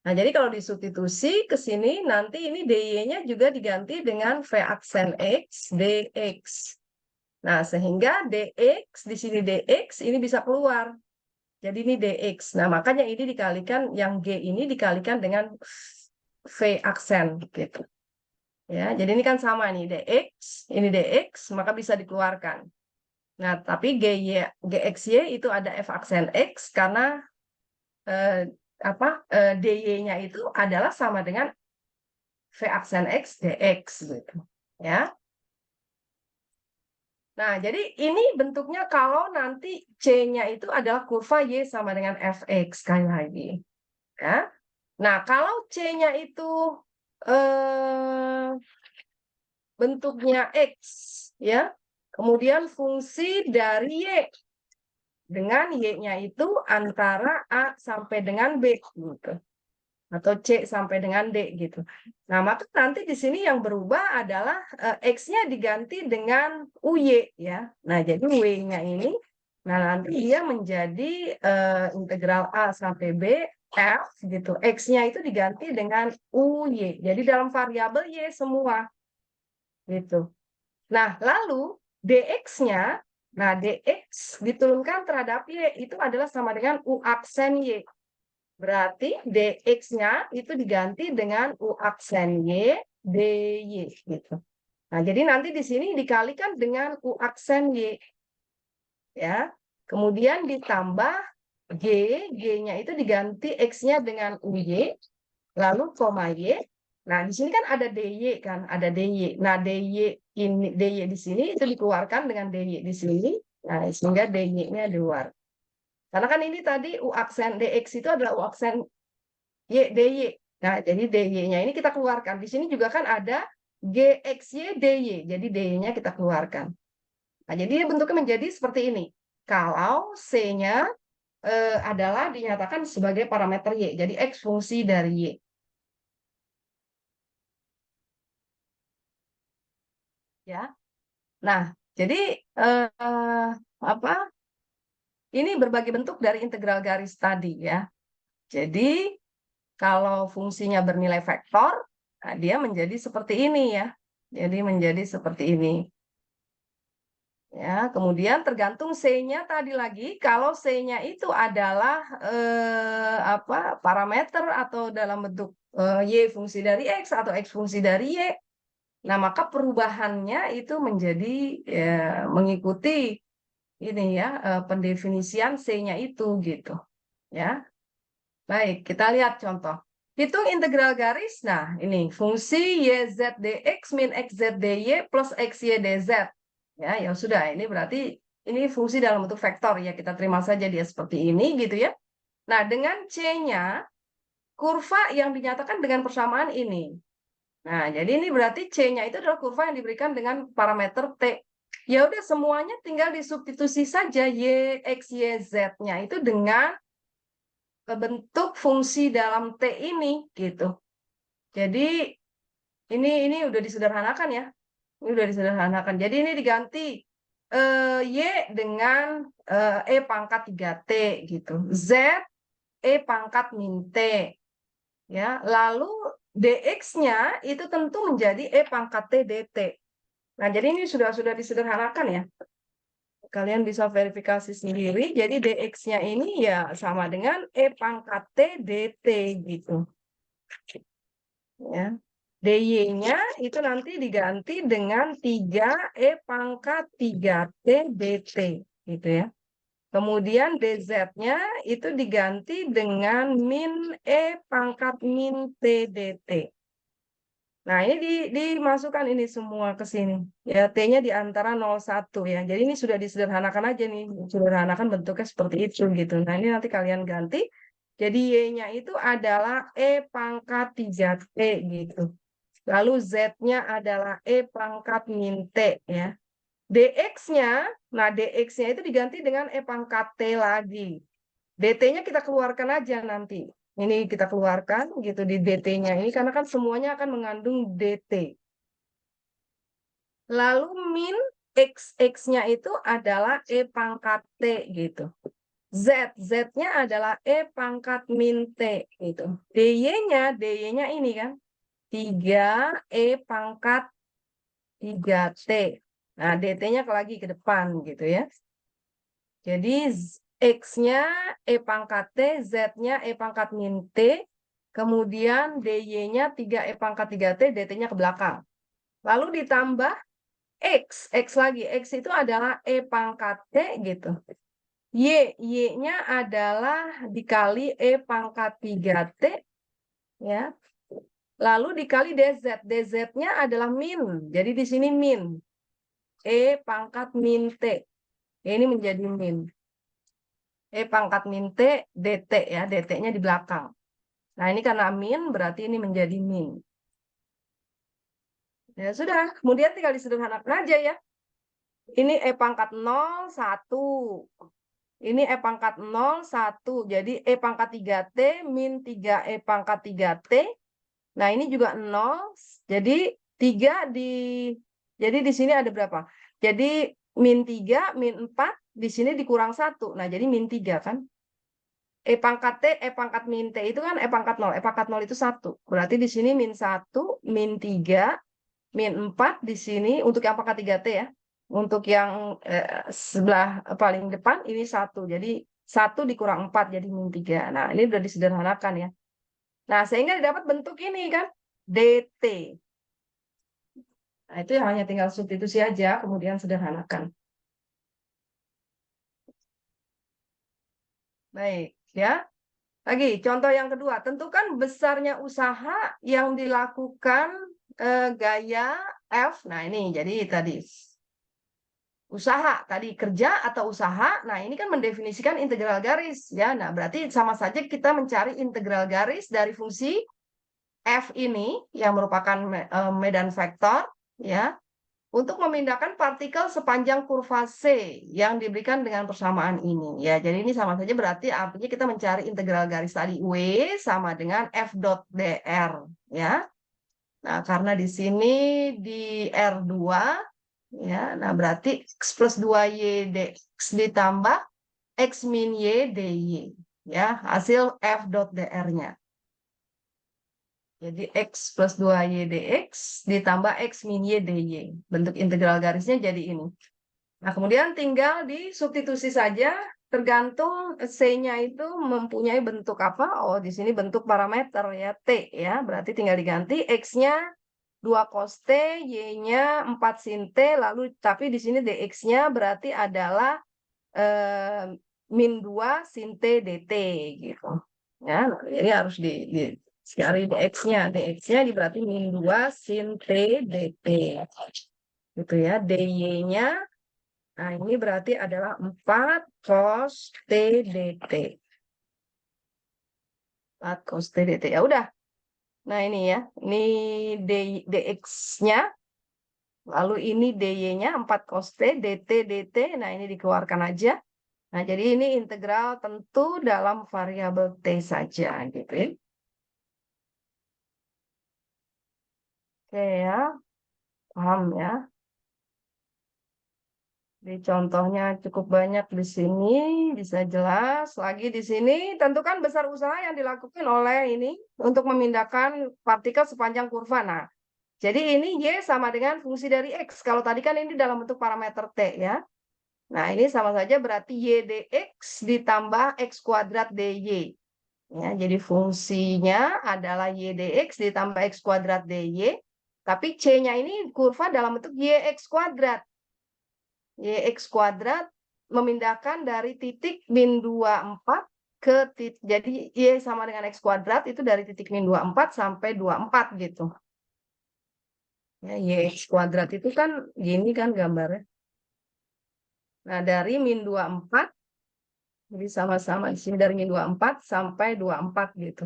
Nah, jadi kalau disubstitusi ke sini, nanti ini dy-nya juga diganti dengan V aksen X dx. Nah, sehingga dx, di sini dx, ini bisa keluar. Jadi ini dx. Nah, makanya ini dikalikan, yang G ini dikalikan dengan V aksen. Gitu. Ya, jadi ini kan sama nih, ini dx, maka bisa dikeluarkan. Nah, tapi GXY itu ada F aksen X karena DY-nya itu adalah sama dengan V aksen X DX gitu. Ya. Nah, jadi ini bentuknya kalau nanti C-nya itu adalah kurva Y sama dengan Fx sekali lagi. Ya. Nah, kalau C-nya itu bentuknya X ya. Kemudian fungsi dari Y dengan Y-nya itu antara A sampai dengan B gitu. Atau C sampai dengan D gitu. Nah, maka nanti di sini yang berubah adalah X-nya diganti dengan UY ya. Nah, jadi W-nya ini nah nanti dia menjadi integral A sampai B F gitu. X-nya itu diganti dengan UY. Jadi dalam variabel Y semua gitu. Nah, lalu dx-nya, nah dx diturunkan terhadap y itu adalah sama dengan u aksen y. Berarti dx-nya itu diganti dengan u aksen y dy gitu. Nah, jadi nanti di sini dikalikan dengan u aksen y ya. Kemudian ditambah g, g-nya itu diganti x-nya dengan uy, lalu koma y. Nah, di sini kan ada dy kan, ada dy. Nah, dy ini dy di sini itu dikeluarkan dengan dy di sini. Nah, sehingga dy-nya di luar. Karena kan ini tadi u aksen dx itu adalah u aksen y dy. Nah, jadi dy-nya ini kita keluarkan. Di sini juga kan ada gxy dy. Jadi dy-nya kita keluarkan. Nah, jadi bentuknya menjadi seperti ini. Kalau c-nya adalah dinyatakan sebagai parameter y. Jadi x fungsi dari y. Ya. Nah, jadi apa? Ini berbagai bentuk dari integral garis tadi ya. Jadi kalau fungsinya bernilai vektor, nah dia menjadi seperti ini ya. Jadi menjadi seperti ini. Ya, kemudian tergantung C-nya tadi lagi, kalau C-nya itu adalah parameter atau dalam bentuk Y fungsi dari X atau X fungsi dari Y, nah maka perubahannya itu menjadi mengikuti ini ya pendefinisian C-nya itu gitu. Ya. Baik, kita lihat contoh. Hitung integral garis. Nah, ini fungsi YZ dx min XZ dy plus XY dz. Ya sudah, ini berarti ini fungsi dalam bentuk vektor ya, kita terima saja dia seperti ini gitu ya. Nah, dengan C-nya kurva yang dinyatakan dengan persamaan ini. Nah, jadi ini berarti C-nya itu adalah kurva yang diberikan dengan parameter T. Ya udah semuanya tinggal disubstitusi saja Y, X, Y, Z-nya itu dengan bentuk fungsi dalam T ini gitu. Jadi ini udah disederhanakan ya. Ini udah disederhanakan. Jadi ini diganti Y dengan E pangkat 3T gitu. Z E pangkat min T. Ya, lalu dx-nya itu tentu menjadi E pangkat T dt. Nah, jadi ini sudah disederhanakan ya. Kalian bisa verifikasi sendiri. Jadi dx-nya ini ya sama dengan E pangkat T dt gitu. Ya. dy-nya itu nanti diganti dengan 3E pangkat 3T dt gitu ya. Kemudian dz-nya itu diganti dengan min E pangkat min T dt. Nah, ini dimasukkan ini semua ke sini. Ya, T-nya di antara 0,1 ya. Jadi ini sudah disederhanakan aja nih. Sederhanakan bentuknya seperti itu gitu. Nah, ini nanti kalian ganti. Jadi Y-nya itu adalah E pangkat 3T gitu. Lalu Z-nya adalah E pangkat min T ya. dx-nya, nah dx-nya itu diganti dengan E pangkat T lagi. dt-nya kita keluarkan aja nanti. Ini kita keluarkan gitu di dt-nya ini karena kan semuanya akan mengandung dt. Lalu min x-nya itu adalah E pangkat T gitu. Z-nya adalah E pangkat min T gitu. dy-nya ini kan 3E pangkat 3T. Nah, dt-nya lagi ke depan gitu ya. Jadi X-nya E pangkat T, Z-nya E pangkat min T, kemudian dy-nya 3E pangkat 3T, dt-nya ke belakang. Lalu ditambah X lagi. X itu adalah E pangkat T gitu. Y-nya adalah dikali E pangkat 3T, ya. Lalu dikali dz. Dz-nya adalah min. Jadi di sini min. E pangkat min T. Ini menjadi min. E pangkat min T, dt ya. dt-nya di belakang. Nah, ini karena min, berarti ini menjadi min. Ya sudah, kemudian tinggal disederhanakan aja ya. Ini E pangkat 0, 1. Ini E pangkat 0, 1. Jadi E pangkat 3T min 3E pangkat 3T. Nah, ini juga 0. Jadi 3 jadi di sini ada berapa? Jadi min 3, min 4, di sini dikurang 1. Nah, jadi min 3 kan? E pangkat T, E pangkat min T itu kan E pangkat 0. E pangkat 0 itu 1. Berarti di sini min 1, min 3, min 4 di sini untuk yang pangkat 3T ya. Untuk yang sebelah paling depan ini 1. Jadi 1 dikurang 4 jadi min 3. Nah, ini udah disederhanakan ya. Nah, sehingga dapat bentuk ini kan, dt. Nah, itu hanya tinggal substitusi aja, kemudian sederhanakan. Baik, ya. Lagi, contoh yang kedua, tentukan besarnya usaha yang dilakukan gaya F. Nah, ini jadi tadi usaha, tadi kerja atau usaha. Nah, ini kan mendefinisikan integral garis ya. Nah, berarti sama saja kita mencari integral garis dari fungsi F ini yang merupakan medan vektor ya, untuk memindahkan partikel sepanjang kurva C yang diberikan dengan persamaan ini. Ya, jadi ini sama saja berarti artinya kita mencari integral garis tadi W sama dengan F dot dr ya. Nah, karena di sini di R2 ya, nah berarti X plus 2Y dx ditambah X min Y dy ya, hasil F dot dr-nya. Jadi X plus 2Y dx ditambah X min Y dy. Bentuk integral garisnya jadi ini. Nah, kemudian tinggal disubstitusi saja, tergantung C-nya itu mempunyai bentuk apa. Oh, di sini bentuk parameter ya, T ya. Berarti tinggal diganti X-nya 2 cos T, Y-nya 4 sin T, lalu tapi di sini dx-nya berarti adalah min 2 sin T dt gitu. Ya, jadi harus cari dx-nya. Dx-nya berarti min 2 sin T dt. Gitu ya. dy-nya, nah ini berarti adalah 4 cos T dt. 4 cos T dt. Ya udah. Nah ini ya. Ini dx-nya. Lalu ini dy-nya 4 cos T, dt, dt. Nah ini dikeluarkan aja. Nah jadi ini integral tentu dalam variabel T saja gitu ya. Oke ya. Paham ya. Di contohnya cukup banyak di sini, bisa jelas. Lagi di sini, tentukan besar usaha yang dilakukan oleh ini untuk memindahkan partikel sepanjang kurva. Nah, jadi ini Y sama dengan fungsi dari X. Kalau tadi kan ini dalam bentuk parameter T ya. Nah, ini sama saja berarti Y dx ditambah X kuadrat dy. Ya, jadi fungsinya adalah Y dx ditambah X kuadrat dy. Tapi C-nya ini kurva dalam bentuk YX kuadrat. YX kuadrat memindahkan dari titik min 24 ke titik, jadi Y sama dengan X kuadrat itu dari titik min 24 sampai 24 gitu. Ya, YX kuadrat itu kan gini kan gambarnya. Nah, dari min 24, jadi sama-sama di sini dari min 24 sampai 24 gitu.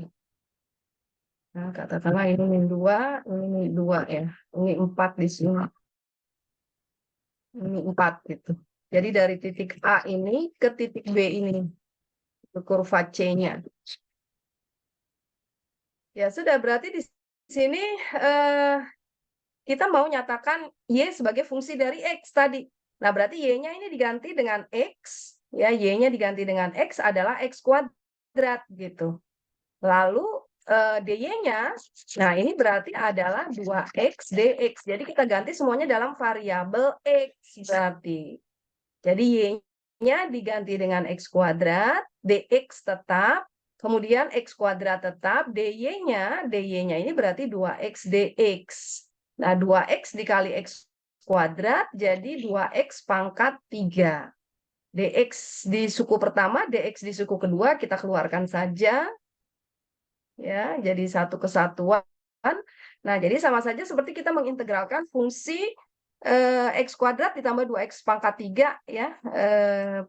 Nah, katakanlah ini min 2, ini min 2 ya. Ini 4 di sini. Ini 4 gitu. Jadi dari titik A ini ke titik B ini. Kurva C-nya. Ya sudah, berarti di sini kita mau nyatakan Y sebagai fungsi dari X tadi. Nah, berarti Y-nya ini diganti dengan X. Ya, Y-nya diganti dengan X adalah X kuadrat gitu. Lalu dy-nya, nah ini berarti adalah 2X dx. Jadi kita ganti semuanya dalam variabel X berarti. Jadi Y-nya diganti dengan X kuadrat, dx tetap, kemudian X kuadrat tetap, dy-nya ini berarti 2X dx. Nah, 2X dikali X kuadrat jadi 2X pangkat 3. dx di suku pertama, dx di suku kedua kita keluarkan saja. Ya, jadi satu kesatuan. Nah, jadi sama saja seperti kita mengintegralkan fungsi X kuadrat ditambah 2X pangkat 3 ya,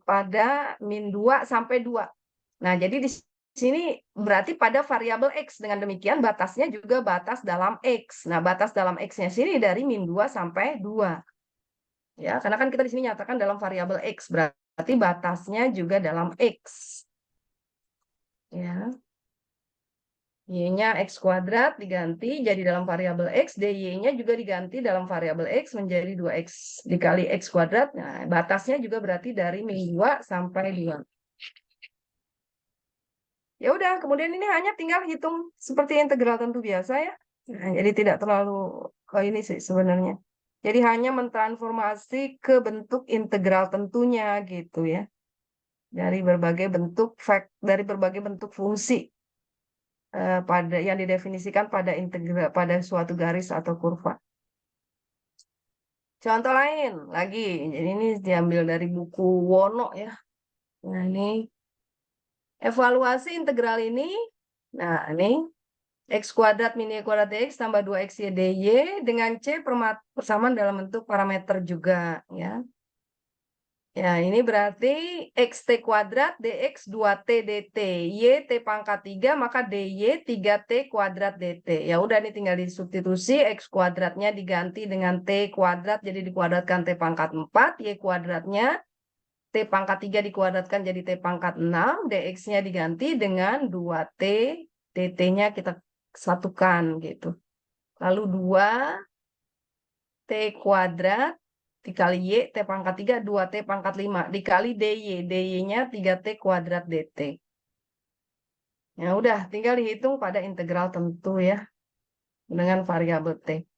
pada min 2 sampai 2. Nah, jadi di sini berarti pada variabel X. Dengan demikian batasnya juga batas dalam X. Nah, batas dalam X-nya sini dari min 2 sampai 2. Ya, karena kan kita di sini nyatakan dalam variabel X, berarti batasnya juga dalam X. Ya. Y-nya X kuadrat diganti jadi dalam variabel X, dy-nya juga diganti dalam variabel X menjadi 2X dikali X kuadrat. Nah, batasnya juga berarti dari min 2 sampai 2. Ya udah, kemudian ini hanya tinggal hitung seperti integral tentu biasa ya. Nah, jadi tidak terlalu ini sih sebenarnya. Jadi hanya mentransformasi ke bentuk integral tentunya gitu ya. Dari berbagai bentuk fungsi pada yang didefinisikan pada integral pada suatu garis atau kurva. Contoh lain lagi, jadi ini diambil dari buku Wono ya. Nah, ini evaluasi integral ini. Nah, ini X kuadrat min Y kuadrat DX tambah 2XY DY dengan C persamaan dalam bentuk parameter juga ya. Ya, ini berarti XT kuadrat DX 2T DT. Y T pangkat 3, maka DY 3T kuadrat DT. Ya udah, ini tinggal disubstitusi. X kuadratnya diganti dengan T kuadrat, jadi dikuadratkan T pangkat 4. Y kuadratnya T pangkat 3 dikuadratkan jadi T pangkat 6. DX-nya diganti dengan 2T. DT-nya kita satukan gitu. Lalu 2T kuadrat dikali Y, T pangkat 3, 2T pangkat 5, dikali DY. DY-nya 3T kuadrat DT. Ya udah, tinggal dihitung pada integral tentu ya, dengan variabel T.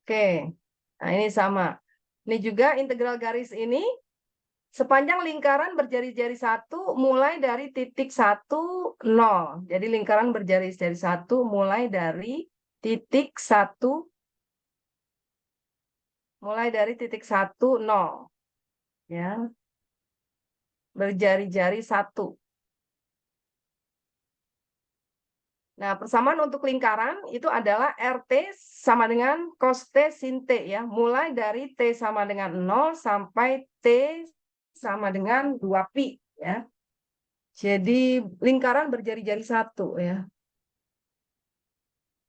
Oke, nah ini sama. Ini juga integral garis ini, sepanjang lingkaran berjari-jari 1 mulai dari titik 1, 0. Jadi lingkaran berjari-jari 1 mulai dari titik 1, titik 1, 0. Ya, berjari-jari 1. Nah, persamaan untuk lingkaran itu adalah RT sama dengan cos T sin T ya. Mulai dari T sama dengan 0 sampai T sama dengan 2pi ya. Jadi lingkaran berjari-jari 1 ya.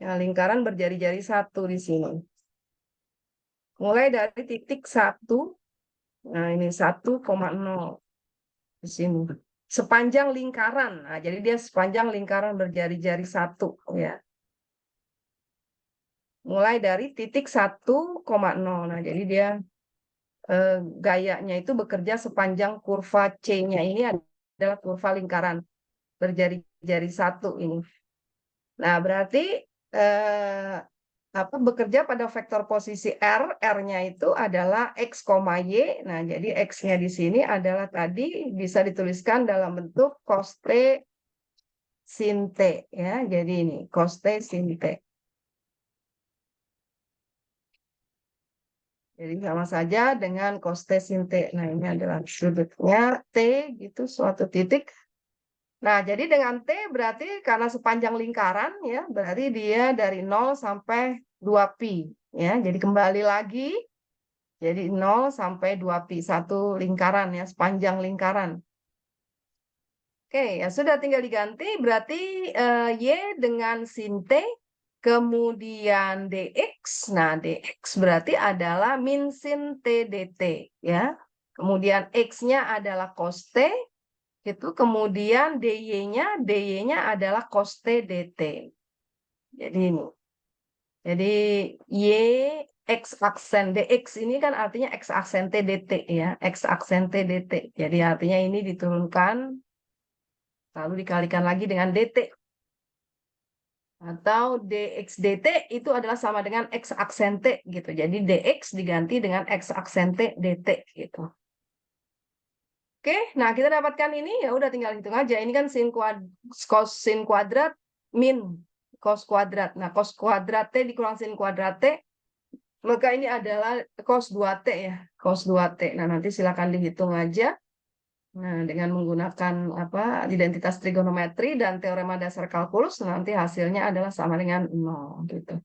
Ya, lingkaran berjari-jari 1 di sini. Mulai dari titik 1, nah ini 1,0 di sini. Sepanjang lingkaran. Nah, jadi dia sepanjang lingkaran berjari-jari 1 ya. Mulai dari titik 1,0. Nah, jadi dia gayanya itu bekerja sepanjang kurva C-nya ini adalah kurva lingkaran berjari-jari 1 ini. Nah, berarti bekerja pada vektor posisi R, R-nya itu adalah X, Y. Nah, jadi X-nya di sini adalah tadi bisa dituliskan dalam bentuk cos T sin T ya. Jadi ini cos T sin T. Jadi sama saja dengan cos T sin T. Nah, ini adalah sudutnya T gitu, suatu titik. Nah, jadi dengan T berarti karena sepanjang lingkaran ya, berarti dia dari 0 sampai 2pi ya. Jadi kembali lagi jadi 0 sampai 2pi, satu lingkaran ya, sepanjang lingkaran. Oke, ya sudah tinggal diganti berarti Y dengan sin T kemudian dx. Nah, dx berarti adalah min sin T dt ya. Kemudian x-nya adalah cos T itu, kemudian dy-nya adalah cos T dt. Jadi ini. Jadi y x aksen dx ini kan artinya x aksen T dt ya, x aksen T dt. Jadi artinya ini diturunkan lalu dikalikan lagi dengan dt. Atau dx dt itu adalah sama dengan x aksen T gitu. Jadi dx diganti dengan x aksen T dt gitu. Oke, nah kita dapatkan ini ya udah tinggal hitung aja. Ini kan cos sin kuadrat min cos kuadrat. Nah, cos kuadrat T dikurang sin kuadrat T, maka ini adalah cos 2T ya. Cos 2T. Nah, nanti silakan dihitung aja. Nah, dengan menggunakan identitas trigonometri dan teorema dasar kalkulus, nanti hasilnya adalah sama dengan 0 gitu.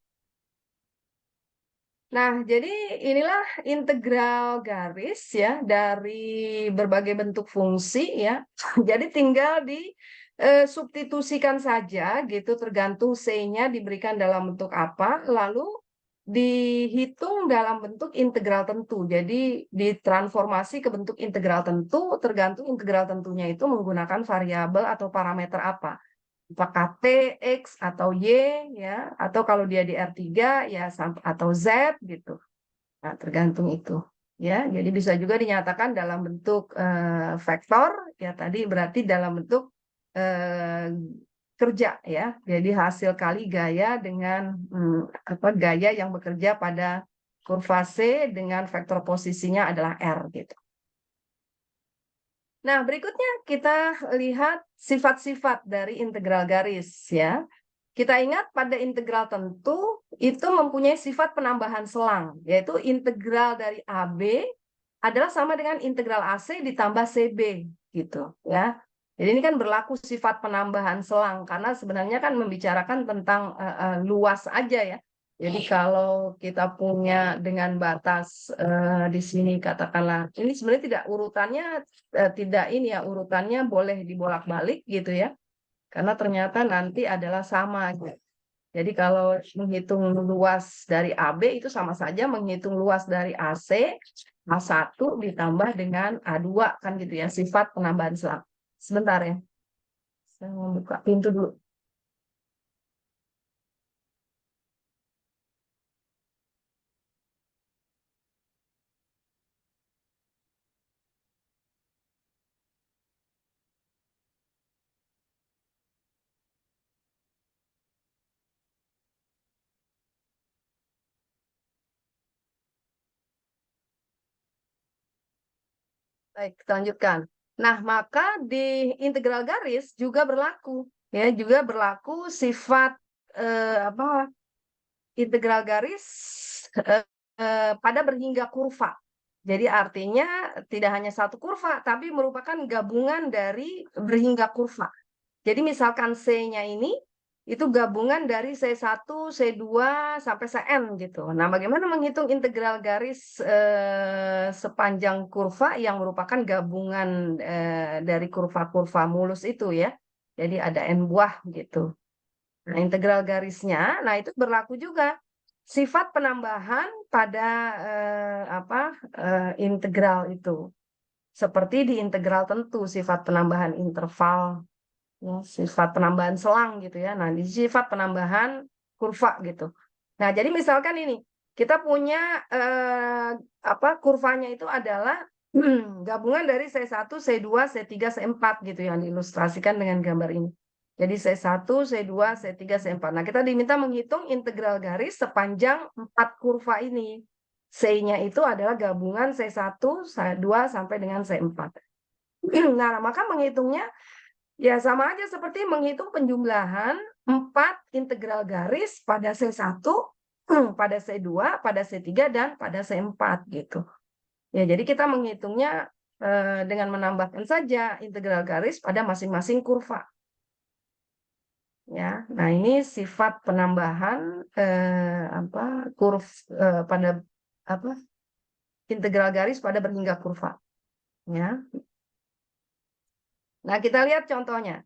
Nah, jadi inilah integral garis ya dari berbagai bentuk fungsi ya. Jadi tinggal substitusikan saja gitu, tergantung C-nya diberikan dalam bentuk apa, lalu dihitung dalam bentuk integral tentu. Jadi ditransformasi ke bentuk integral tentu, tergantung integral tentunya itu menggunakan variabel atau parameter apa. Apakah T, X, atau Y, ya, atau kalau dia di R3, ya, atau Z, gitu. Nah, tergantung itu. Ya, jadi bisa juga dinyatakan dalam bentuk vektor, ya tadi berarti dalam bentuk kerja, ya. Jadi hasil kali gaya dengan gaya yang bekerja pada kurva C dengan vektor posisinya adalah R gitu. Nah, berikutnya kita lihat sifat-sifat dari integral garis ya. Kita ingat pada integral tentu itu mempunyai sifat penambahan selang, yaitu integral dari AB adalah sama dengan integral AC ditambah CB gitu ya. Jadi ini kan berlaku sifat penambahan selang karena sebenarnya kan membicarakan tentang luas aja ya. Jadi kalau kita punya dengan batas di sini katakanlah ini sebenarnya tidak urutannya tidak ini ya urutannya boleh dibolak-balik gitu ya. Karena ternyata nanti adalah sama gitu. Jadi kalau menghitung luas dari AB itu sama saja menghitung luas dari AC A1 ditambah dengan A2 kan gitu ya, sifat penambahan selang. Sebentar ya. Saya mau buka pintu dulu. Baik, kita lanjutkan. Nah, maka di integral garis juga berlaku ya, juga berlaku sifat apa integral garis pada berhingga kurva. Jadi artinya tidak hanya satu kurva, tapi merupakan gabungan dari berhingga kurva. Jadi misalkan C-nya ini itu gabungan dari C1, C2 sampai Cn gitu. Nah, bagaimana menghitung integral garis sepanjang kurva yang merupakan gabungan dari kurva-kurva mulus itu ya. Jadi ada n buah gitu. Nah, integral garisnya, nah itu berlaku juga sifat penambahan pada integral itu. Seperti di integral tentu sifat penambahan interval, ya, sifat penambahan selang gitu ya. Nah, di sifat penambahan kurva gitu. Nah, jadi misalkan ini kita punya kurvanya itu adalah gabungan dari C1, C2, C3, C4 gitu yang diilustrasikan dengan gambar ini. Jadi C1, C2, C3, C4. Nah, kita diminta menghitung integral garis sepanjang 4 kurva ini. C-nya itu adalah gabungan C1, C2 sampai dengan C4. Nah, maka menghitungnya ya sama aja seperti menghitung penjumlahan 4 integral garis pada C1, pada C2, pada C3, dan pada C4 gitu. Ya, jadi kita menghitungnya dengan menambahkan saja integral garis pada masing-masing kurva. Ya, nah ini sifat penambahan pada integral garis pada berhingga kurva. Ya. Nah, kita lihat contohnya.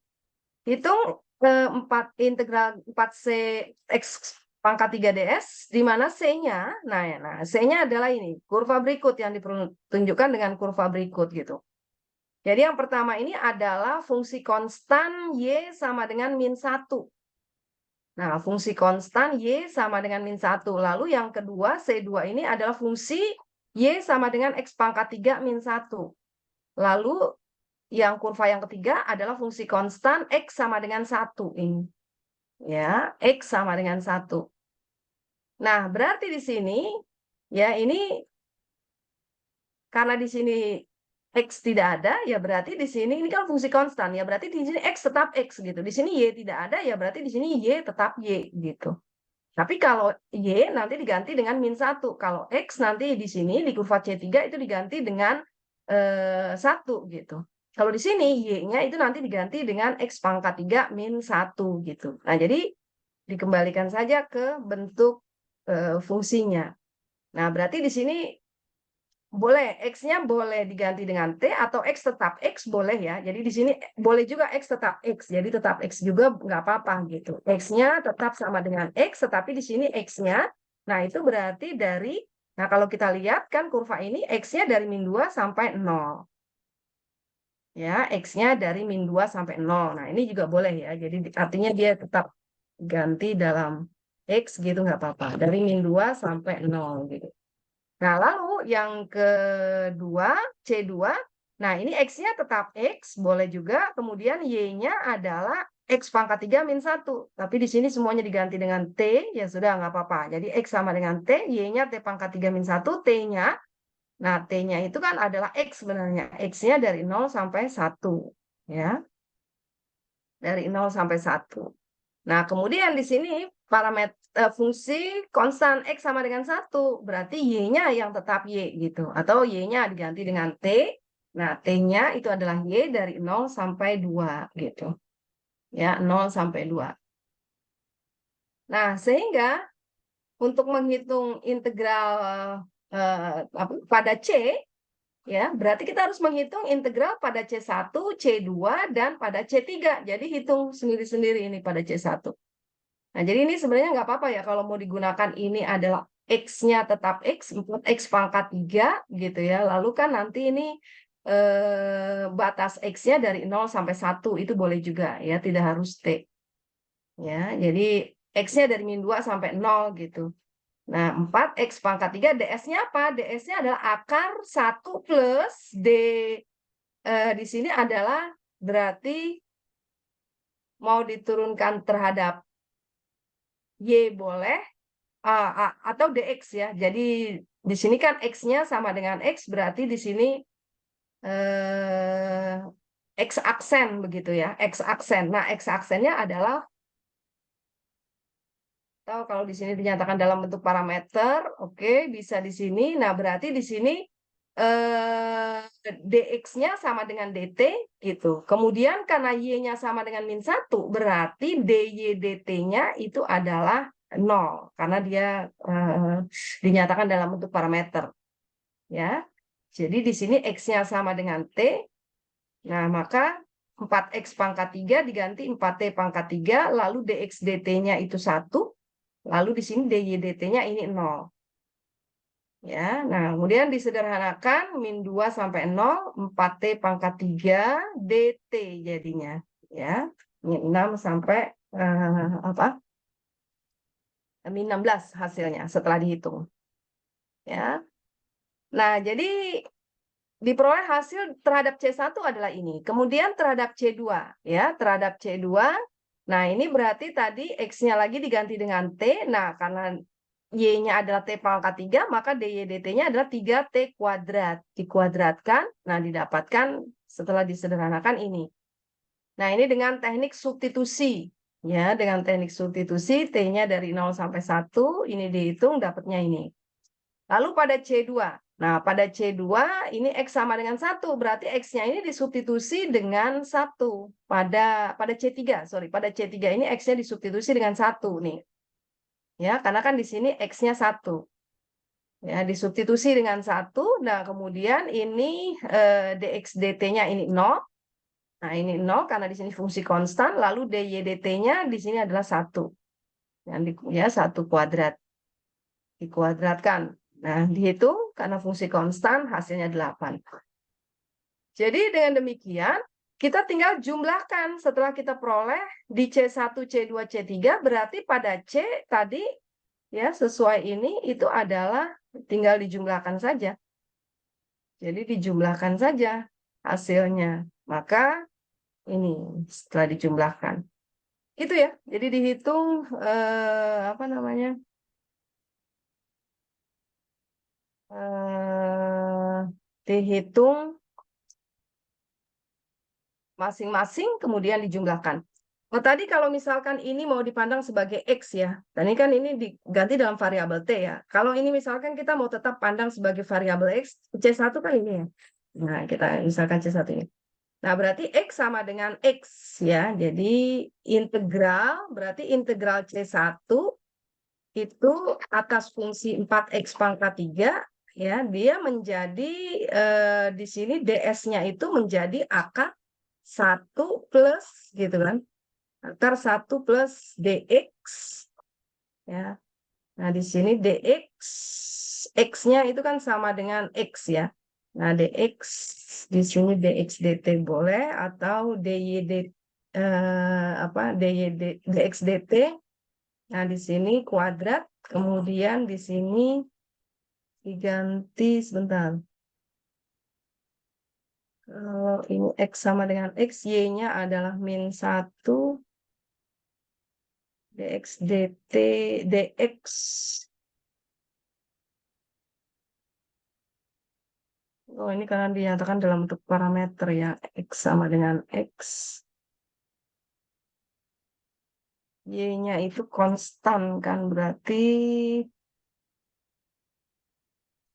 Hitung 4 integral 4C X pangkat 3 ds, di mana C-nya, nah C-nya adalah ini, kurva berikut yang ditunjukkan dengan kurva berikut gitu. Jadi yang pertama ini adalah fungsi konstan Y sama dengan min 1. Nah, fungsi konstan Y sama dengan min 1. Lalu yang kedua, C2 ini adalah fungsi Y sama dengan X pangkat 3 min 1. Lalu yang kurva yang ketiga adalah fungsi konstan X sama dengan 1 ini. Ya, X sama dengan 1. Nah, berarti di sini ya ini karena di sini X tidak ada, ya berarti di sini ini kan fungsi konstan, ya berarti di sini X tetap X gitu. Di sini Y tidak ada, ya berarti di sini Y tetap Y gitu. Tapi kalau Y nanti diganti dengan min 1. Kalau X nanti di sini di kurva C3 itu diganti dengan 1 gitu. Kalau di sini Y-nya itu nanti diganti dengan X pangkat 3 min 1 gitu. Nah, jadi dikembalikan saja ke bentuk fungsinya. Nah, berarti di sini boleh X-nya boleh diganti dengan T atau X tetap X boleh ya. Jadi di sini boleh juga X tetap X. Jadi tetap X juga nggak apa-apa gitu. X-nya tetap sama dengan X, tetapi di sini X-nya, nah itu berarti dari, nah kalau kita lihat kan kurva ini X-nya dari min 2 sampai 0. Ya, X-nya dari min 2 sampai 0. Nah ini juga boleh ya. Jadi artinya dia tetap ganti dalam X gitu nggak apa-apa. Dari min 2 sampai 0 gitu. Nah, lalu yang kedua, C2. Nah, ini X-nya tetap X, boleh juga. Kemudian Y-nya adalah X pangkat 3 min 1. Tapi di sini semuanya diganti dengan T, ya sudah nggak apa-apa. Jadi X sama dengan T, Y-nya T pangkat 3 min 1, T-nya. Nah, T-nya itu kan adalah X sebenarnya. X-nya dari 0 sampai 1. Ya, dari 0 sampai 1. Nah, kemudian di sini parameter fungsi konstan X sama dengan 1. Berarti Y-nya yang tetap Y gitu. Atau Y-nya diganti dengan T. Nah, T-nya itu adalah Y dari 0 sampai 2 gitu. Ya, 0 sampai 2. Nah, sehingga untuk menghitung integral pada C, ya, berarti kita harus menghitung integral pada C1, C2, dan pada C3. Jadi hitung sendiri-sendiri ini pada C1. Nah, jadi ini sebenarnya nggak apa-apa ya kalau mau digunakan ini adalah X-nya tetap X, 4X pangkat 3 gitu ya. Lalu kan nanti ini batas X-nya dari 0 sampai 1 itu boleh juga ya, tidak harus T. Ya, jadi X-nya dari min 2 sampai 0 gitu. Nah, 4X pangkat 3 DS-nya apa? DS-nya adalah akar 1 plus D di sini adalah berarti mau diturunkan terhadap Y boleh, atau DX ya. Jadi di sini kan X-nya sama dengan X, berarti di sini eh, X aksen begitu ya, X aksen. Nah, X aksennya adalah atau kalau di sini dinyatakan dalam bentuk parameter, oke, bisa di sini. Nah, berarti di sini dx-nya sama dengan dt gitu. Kemudian karena y-nya sama dengan min 1, berarti dy dt-nya itu adalah 0 karena dia dinyatakan dalam bentuk parameter. Ya. Jadi di sini x-nya sama dengan t. Nah, maka 4x pangkat 3 diganti 4t pangkat 3, lalu dx dt-nya itu 1. Lalu di sini dy dt-nya ini 0. Ya, nah kemudian disederhanakan min 2 sampai 0, 4t pangkat 3 dt jadinya. Ya, min 6 sampai apa? Min 16 hasilnya setelah dihitung. Ya. Nah, jadi diperoleh hasil terhadap C1 adalah ini. Kemudian terhadap C2, ya, terhadap C2. Nah, ini berarti tadi X-nya lagi diganti dengan T. Nah, karena Y-nya adalah T pangkat 3, maka dy dt-nya adalah 3T kuadrat. Dikuadratkan, nah didapatkan setelah disederhanakan ini. Nah, ini dengan teknik substitusi. Ya, dengan teknik substitusi, T-nya dari 0 sampai 1, ini dihitung, dapatnya ini. Lalu pada C2. Nah, pada C2 ini X sama dengan 1. Berarti X-nya ini disubstitusi dengan 1. Pada C3, sorry. Pada C3 ini X-nya disubstitusi dengan 1 nih. Ya, karena kan di sini X-nya 1. Ya, disubstitusi dengan 1. Nah, kemudian ini dx dt-nya ini 0. Nah, ini 0 karena di sini fungsi konstan. Lalu dy dt-nya di sini adalah 1. Ya, 1 kuadrat. Dikuadratkan. Nah, dihitung karena fungsi konstan hasilnya 8. Jadi dengan demikian, kita tinggal jumlahkan setelah kita peroleh di C1, C2, C3, berarti pada C tadi ya sesuai ini itu adalah tinggal dijumlahkan saja. Jadi dijumlahkan saja hasilnya. Maka ini setelah dijumlahkan. Itu ya. Jadi dihitung apa namanya? Dihitung masing-masing kemudian dijumlahkan. Nah, tadi kalau misalkan ini mau dipandang sebagai X ya, dan ini kan ini diganti dalam variabel T ya. Kalau ini misalkan kita mau tetap pandang sebagai variabel X, C1 kan ini ya. Nah, kita misalkan C1 ini. Nah, berarti X sama dengan X ya. Jadi integral, berarti integral C1 itu atas fungsi 4X pangkat 3, ya, dia menjadi, di sini ds-nya itu menjadi akar 1 plus, gitu kan. Akar 1 plus dx, ya. Nah, di sini dx, x-nya itu kan sama dengan x ya. Nah, dx, di sini dx dt boleh, atau dy dx dt. Nah, di sini kuadrat, kemudian di sini diganti, sebentar. Kalau ini x sama dengan x, y-nya adalah min 1, dx dt dx. Oh, ini karena dinyatakan dalam bentuk parameter ya, x sama dengan x. Y-nya itu konstan kan, berarti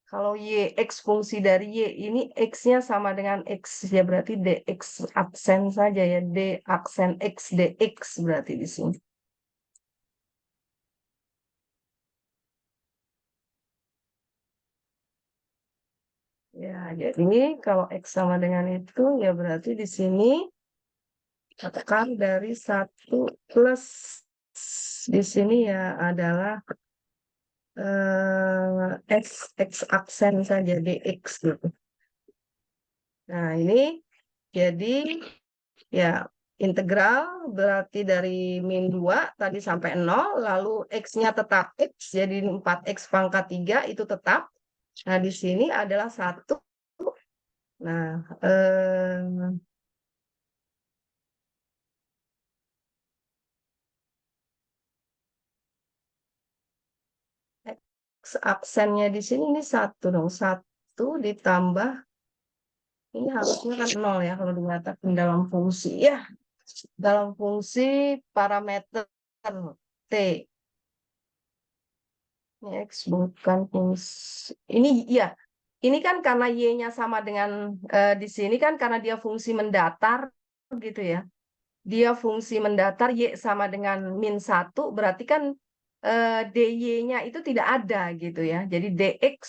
kalau y, x fungsi dari y, ini x-nya sama dengan x, ya berarti dx aksen saja ya, d aksen x dx berarti di sini. Ya, jadi kalau x sama dengan itu, ya berarti di sini katakan dari 1 plus di sini ya adalah x aksen saja dx gitu. Nah, ini jadi ya integral berarti dari min 2 tadi sampai 0, lalu x-nya tetap x, jadi 4x pangkat 3 itu tetap. Nah, di sini adalah 1. Nah, x aksennya di sini ini 1 dong. 1 ditambah, ini harusnya kan 0 ya kalau dinyatakan dalam fungsi. Ya, dalam fungsi parameter T. Ini X bukan fungsi. Ini ya, ini kan karena Y-nya sama dengan di sini kan karena dia fungsi mendatar gitu ya. Dia fungsi mendatar Y sama dengan min 1, berarti kan DY-nya itu tidak ada gitu ya. Jadi DX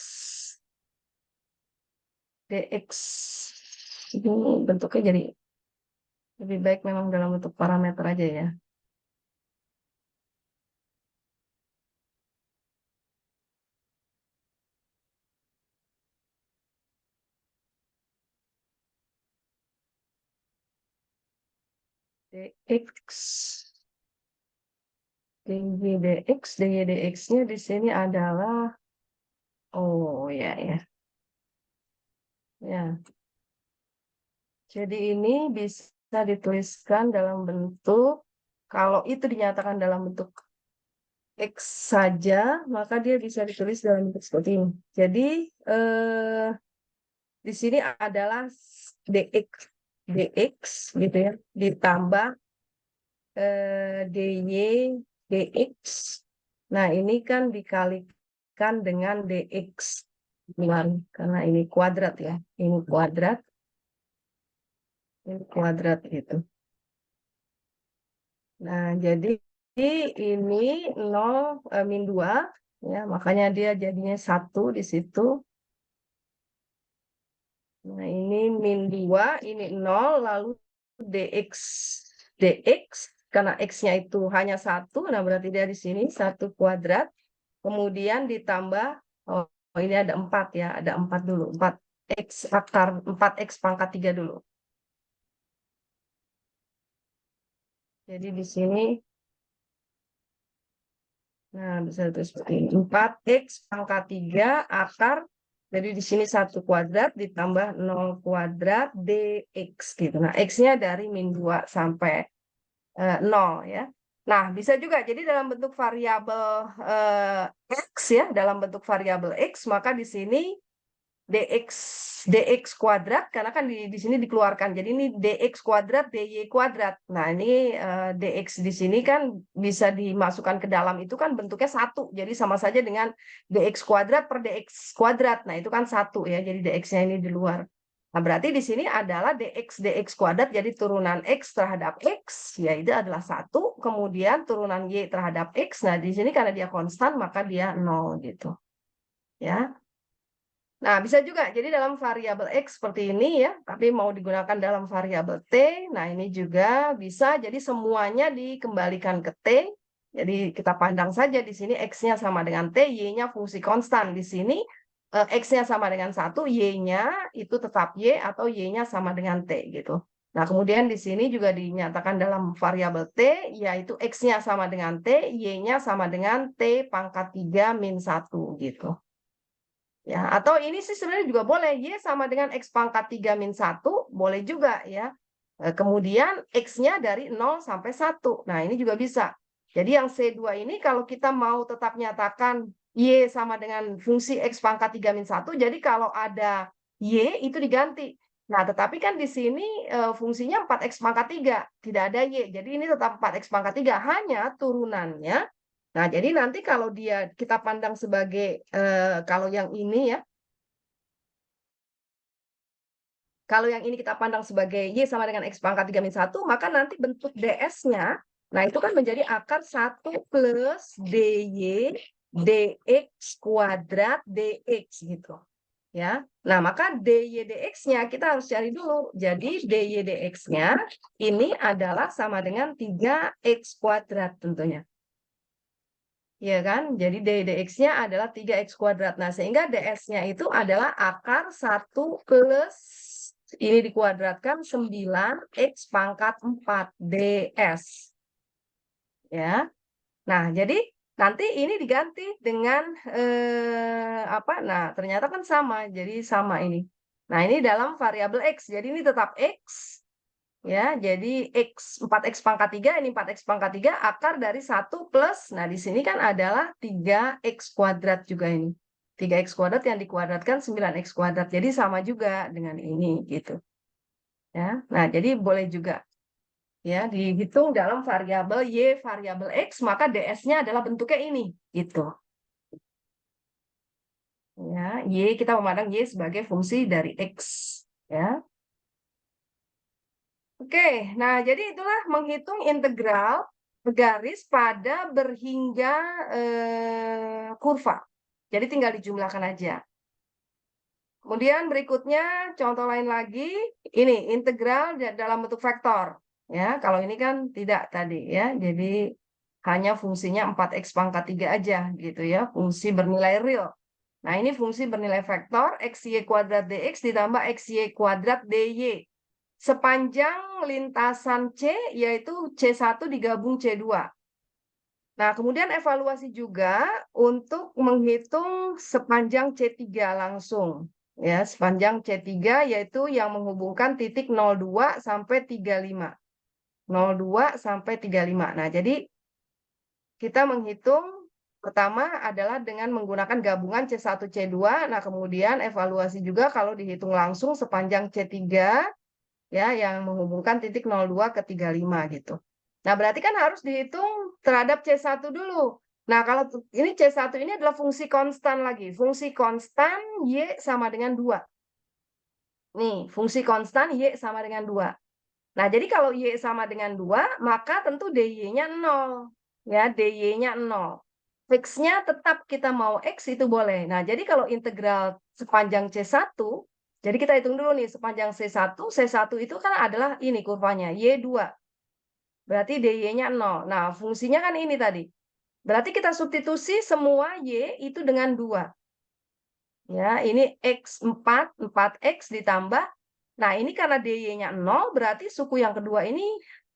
ini bentuknya jadi lebih baik memang dalam bentuk parameter aja ya. DX dy dx-nya di sini adalah, oh ya ya. Ya. Jadi ini bisa dituliskan dalam bentuk, kalau itu dinyatakan dalam bentuk X saja, maka dia bisa ditulis dalam bentuk seperti ini. Jadi di sini adalah dx gitu ya, ditambah dy dx. Nah, ini kan dikalikan dengan dx karena ini kuadrat ya, ini kuadrat gitu. Nah, jadi ini 0 min 2 ya, makanya dia jadinya 1 di situ. Nah, ini min 2, ini 0, lalu dx karena x-nya itu hanya 1, nah berarti dia di sini 1 kuadrat, kemudian ditambah, oh ini ada 4 ya, ada 4 dulu, 4x akar 4x pangkat 3 dulu. Jadi di sini, nah bisa tulis seperti ini, 4x pangkat 3 akar, jadi di sini 1 kuadrat ditambah 0 kuadrat dx gitu. Nah, x-nya dari min 2 sampai 0 ya. Nah, bisa juga jadi dalam bentuk variabel x ya, dalam bentuk variabel x, maka di sini dx kuadrat, karena kan di sini dikeluarkan. Jadi ini dx kuadrat dy kuadrat. Nah, ini dx di sini kan bisa dimasukkan ke dalam, itu kan bentuknya 1. Jadi sama saja dengan dx kuadrat per dx kuadrat. Nah, itu kan 1 ya. Jadi dx-nya ini di luar. Nah, berarti di sini adalah dx kuadrat, jadi turunan x terhadap x, yaitu adalah 1, kemudian turunan y terhadap x. Nah, di sini karena dia konstan, maka dia 0 gitu. Ya. Nah, bisa juga. Jadi dalam variabel x seperti ini ya, tapi mau digunakan dalam variabel t. Nah, ini juga bisa. Jadi semuanya dikembalikan ke t. Jadi kita pandang saja di sini x-nya sama dengan t, y-nya fungsi konstan. Di sini x-nya sama dengan 1, y-nya itu tetap y atau y-nya sama dengan t gitu. Nah, kemudian di sini juga dinyatakan dalam variabel t, yaitu x-nya sama dengan t, y-nya sama dengan t pangkat 3 min 1 gitu. Ya, atau ini sih sebenarnya juga boleh, y sama dengan x pangkat 3 min 1, boleh juga ya. Kemudian x-nya dari 0 sampai 1. Nah, ini juga bisa. Jadi yang C2 ini kalau kita mau tetap nyatakan Y sama dengan fungsi X pangkat 3 min 1, jadi kalau ada Y itu diganti. Nah, tetapi kan di sini fungsinya 4X pangkat 3, tidak ada Y. Jadi ini tetap 4X pangkat 3, hanya turunannya. Nah, jadi nanti kalau kita pandang sebagai, kalau yang ini ya, kalau yang ini kita pandang sebagai Y sama dengan X pangkat 3 min 1, maka nanti bentuk ds-nya, nah itu kan menjadi akar 1 plus dy dx kuadrat dx gitu. Ya. Nah, maka dy dx-nya kita harus cari dulu. Jadi dy dx-nya ini adalah sama dengan 3x kuadrat tentunya. Ya kan? Jadi dy dx-nya adalah 3x kuadrat. Nah, sehingga ds-nya itu adalah akar 1 plus ini dikuadratkan 9x pangkat 4 ds. Ya. Nah, jadi nanti ini diganti dengan apa? Nah, ternyata kan sama. Jadi sama ini. Nah, ini dalam variabel x. Jadi ini tetap x. Ya, jadi 4x pangkat 3, ini 4x pangkat 3 akar dari 1 plus, nah di sini kan adalah 3x kuadrat juga ini. 3x kuadrat yang dikuadratkan 9x kuadrat. Jadi sama juga dengan ini gitu. Ya. Nah, jadi boleh juga ya dihitung dalam variabel y, variabel x, maka ds-nya adalah bentuknya ini gitu. Ya, y kita memandang y sebagai fungsi dari x, ya. Oke, nah jadi itulah menghitung integral garis pada berhingga kurva. Jadi tinggal dijumlahkan aja. Kemudian berikutnya contoh lain lagi, ini integral dalam bentuk vektor. Ya, kalau ini kan tidak tadi ya. Jadi hanya fungsinya 4x pangkat 3 aja gitu ya, fungsi bernilai real. Nah, ini fungsi bernilai vektor xy kuadrat dx ditambah xy kuadrat dy. Sepanjang lintasan C, yaitu C1 digabung C2. Nah, kemudian evaluasi juga untuk menghitung sepanjang C3 langsung. Ya, sepanjang C3 yaitu yang menghubungkan titik 02 sampai 35. 02 sampai 35. Nah, jadi kita menghitung pertama adalah dengan menggunakan gabungan C1, C2. Nah, kemudian evaluasi juga kalau dihitung langsung sepanjang C3 ya yang menghubungkan titik 02 ke 35 gitu. Nah, berarti kan harus dihitung terhadap C1 dulu. Nah, kalau ini C1 ini adalah fungsi konstan lagi. Fungsi konstan Y sama dengan 2. Nih, fungsi konstan Y sama dengan 2. Nah, jadi kalau Y sama dengan 2, maka tentu dy-nya 0. Ya, dy-nya 0. Fix-nya tetap kita mau X itu boleh. Nah, jadi kalau integral sepanjang C1, jadi kita hitung dulu nih, sepanjang C1 itu kan adalah ini kurvanya, Y2. Berarti dy-nya 0. Nah, fungsinya kan ini tadi. Berarti kita substitusi semua Y itu dengan 2. Ya, ini X4, 4X ditambah. Nah, ini karena dy-nya 0, berarti suku yang kedua ini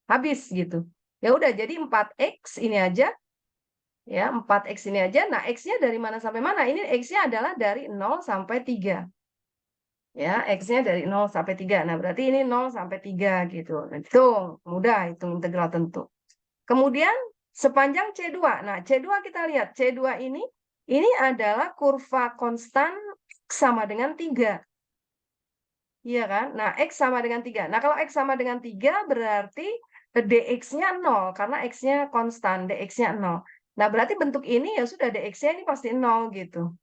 habis gitu. Ya udah, jadi 4X ini aja. Ya, 4X ini aja. Nah, X-nya dari mana sampai mana? Ini X-nya adalah dari 0 sampai 3. Ya, X-nya dari 0 sampai 3. Nah, berarti ini 0 sampai 3 gitu. Hitung, mudah hitung integral tentu. Kemudian sepanjang C2. Nah, C2 kita lihat. C2 ini adalah kurva konstan X sama dengan 3. Iya kan? Nah, X sama dengan 3. Nah, kalau X sama dengan 3 berarti dx-nya 0. Karena X-nya konstan, dx-nya 0. Nah, berarti bentuk ini ya sudah dx-nya ini pasti 0 gitu.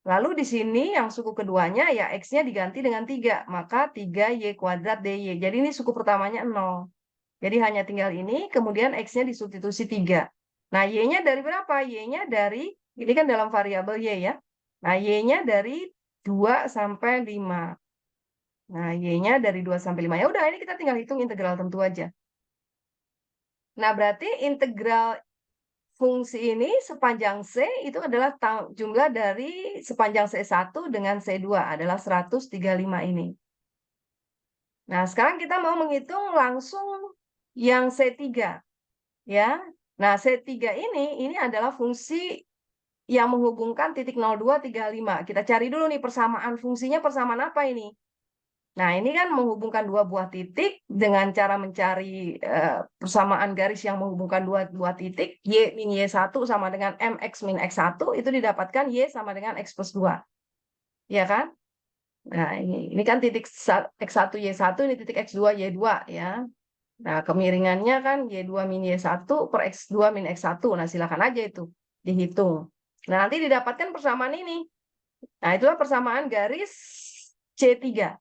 Lalu di sini yang suku keduanya ya X-nya diganti dengan 3. Maka 3Y kuadrat dy. Jadi ini suku pertamanya 0. Jadi hanya tinggal ini, kemudian X-nya disubstitusi 3. Nah, Y-nya dari berapa? Y-nya dari, ini kan dalam variabel Y ya. Nah, Y-nya dari 2 sampai 5. Nah, Y-nya dari 2 sampai 5. Ya udah, ini kita tinggal hitung integral tentu aja. Nah, berarti integral fungsi ini sepanjang C itu adalah jumlah dari sepanjang C1 dengan C2 adalah 135 ini. Nah, sekarang kita mau menghitung langsung yang C3. Ya. Nah, C3 ini adalah fungsi yang menghubungkan titik 02, 35. Kita cari dulu nih persamaan fungsinya, persamaan apa ini? Nah, ini kan menghubungkan dua buah titik dengan cara mencari persamaan garis yang menghubungkan dua buah titik. Y min Y1 sama dengan MX min X1, itu didapatkan Y sama dengan X plus 2. Ya kan? Nah, ini kan titik X1 Y1, ini titik X2 Y2 ya. Nah, kemiringannya kan Y2 min Y1 per X2 min X1. Nah, silakan aja itu dihitung. Nah, nanti didapatkan persamaan ini. Nah, itulah persamaan garis C3.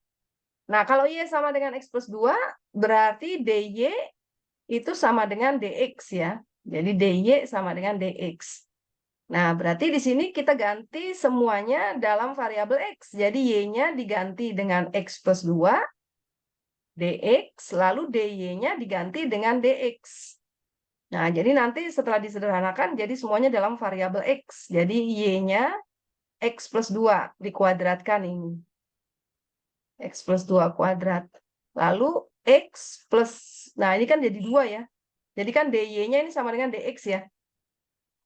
Nah, kalau Y sama dengan X plus 2, berarti DY itu sama dengan DX ya. Jadi DY sama dengan DX. Nah, berarti di sini kita ganti semuanya dalam variabel X. Jadi Y-nya diganti dengan X plus 2, DX, lalu DY-nya diganti dengan DX. Nah, jadi nanti setelah disederhanakan, jadi semuanya dalam variabel X. Jadi Y-nya X plus 2 dikuadratkan ini. X plus 2 kuadrat. Lalu X plus, nah ini kan jadi 2 ya. Jadi kan DY-nya ini sama dengan DX ya.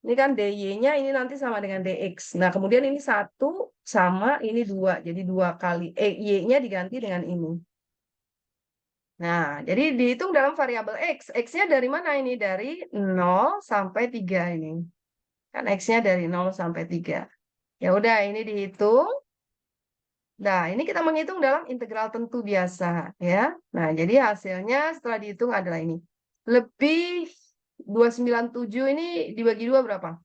Ini kan DY-nya ini nanti sama dengan DX. Nah, kemudian ini 1 sama ini 2. Jadi 2 kali. Y-nya diganti dengan ini. Nah, jadi dihitung dalam variabel X. X-nya dari mana ini? Dari 0 sampai 3 ini. Kan X-nya dari 0 sampai 3. Ya udah, ini dihitung. Nah, ini kita menghitung dalam integral tentu biasa, ya. Nah, jadi hasilnya setelah dihitung adalah ini. Lebih 297 ini dibagi 2 berapa?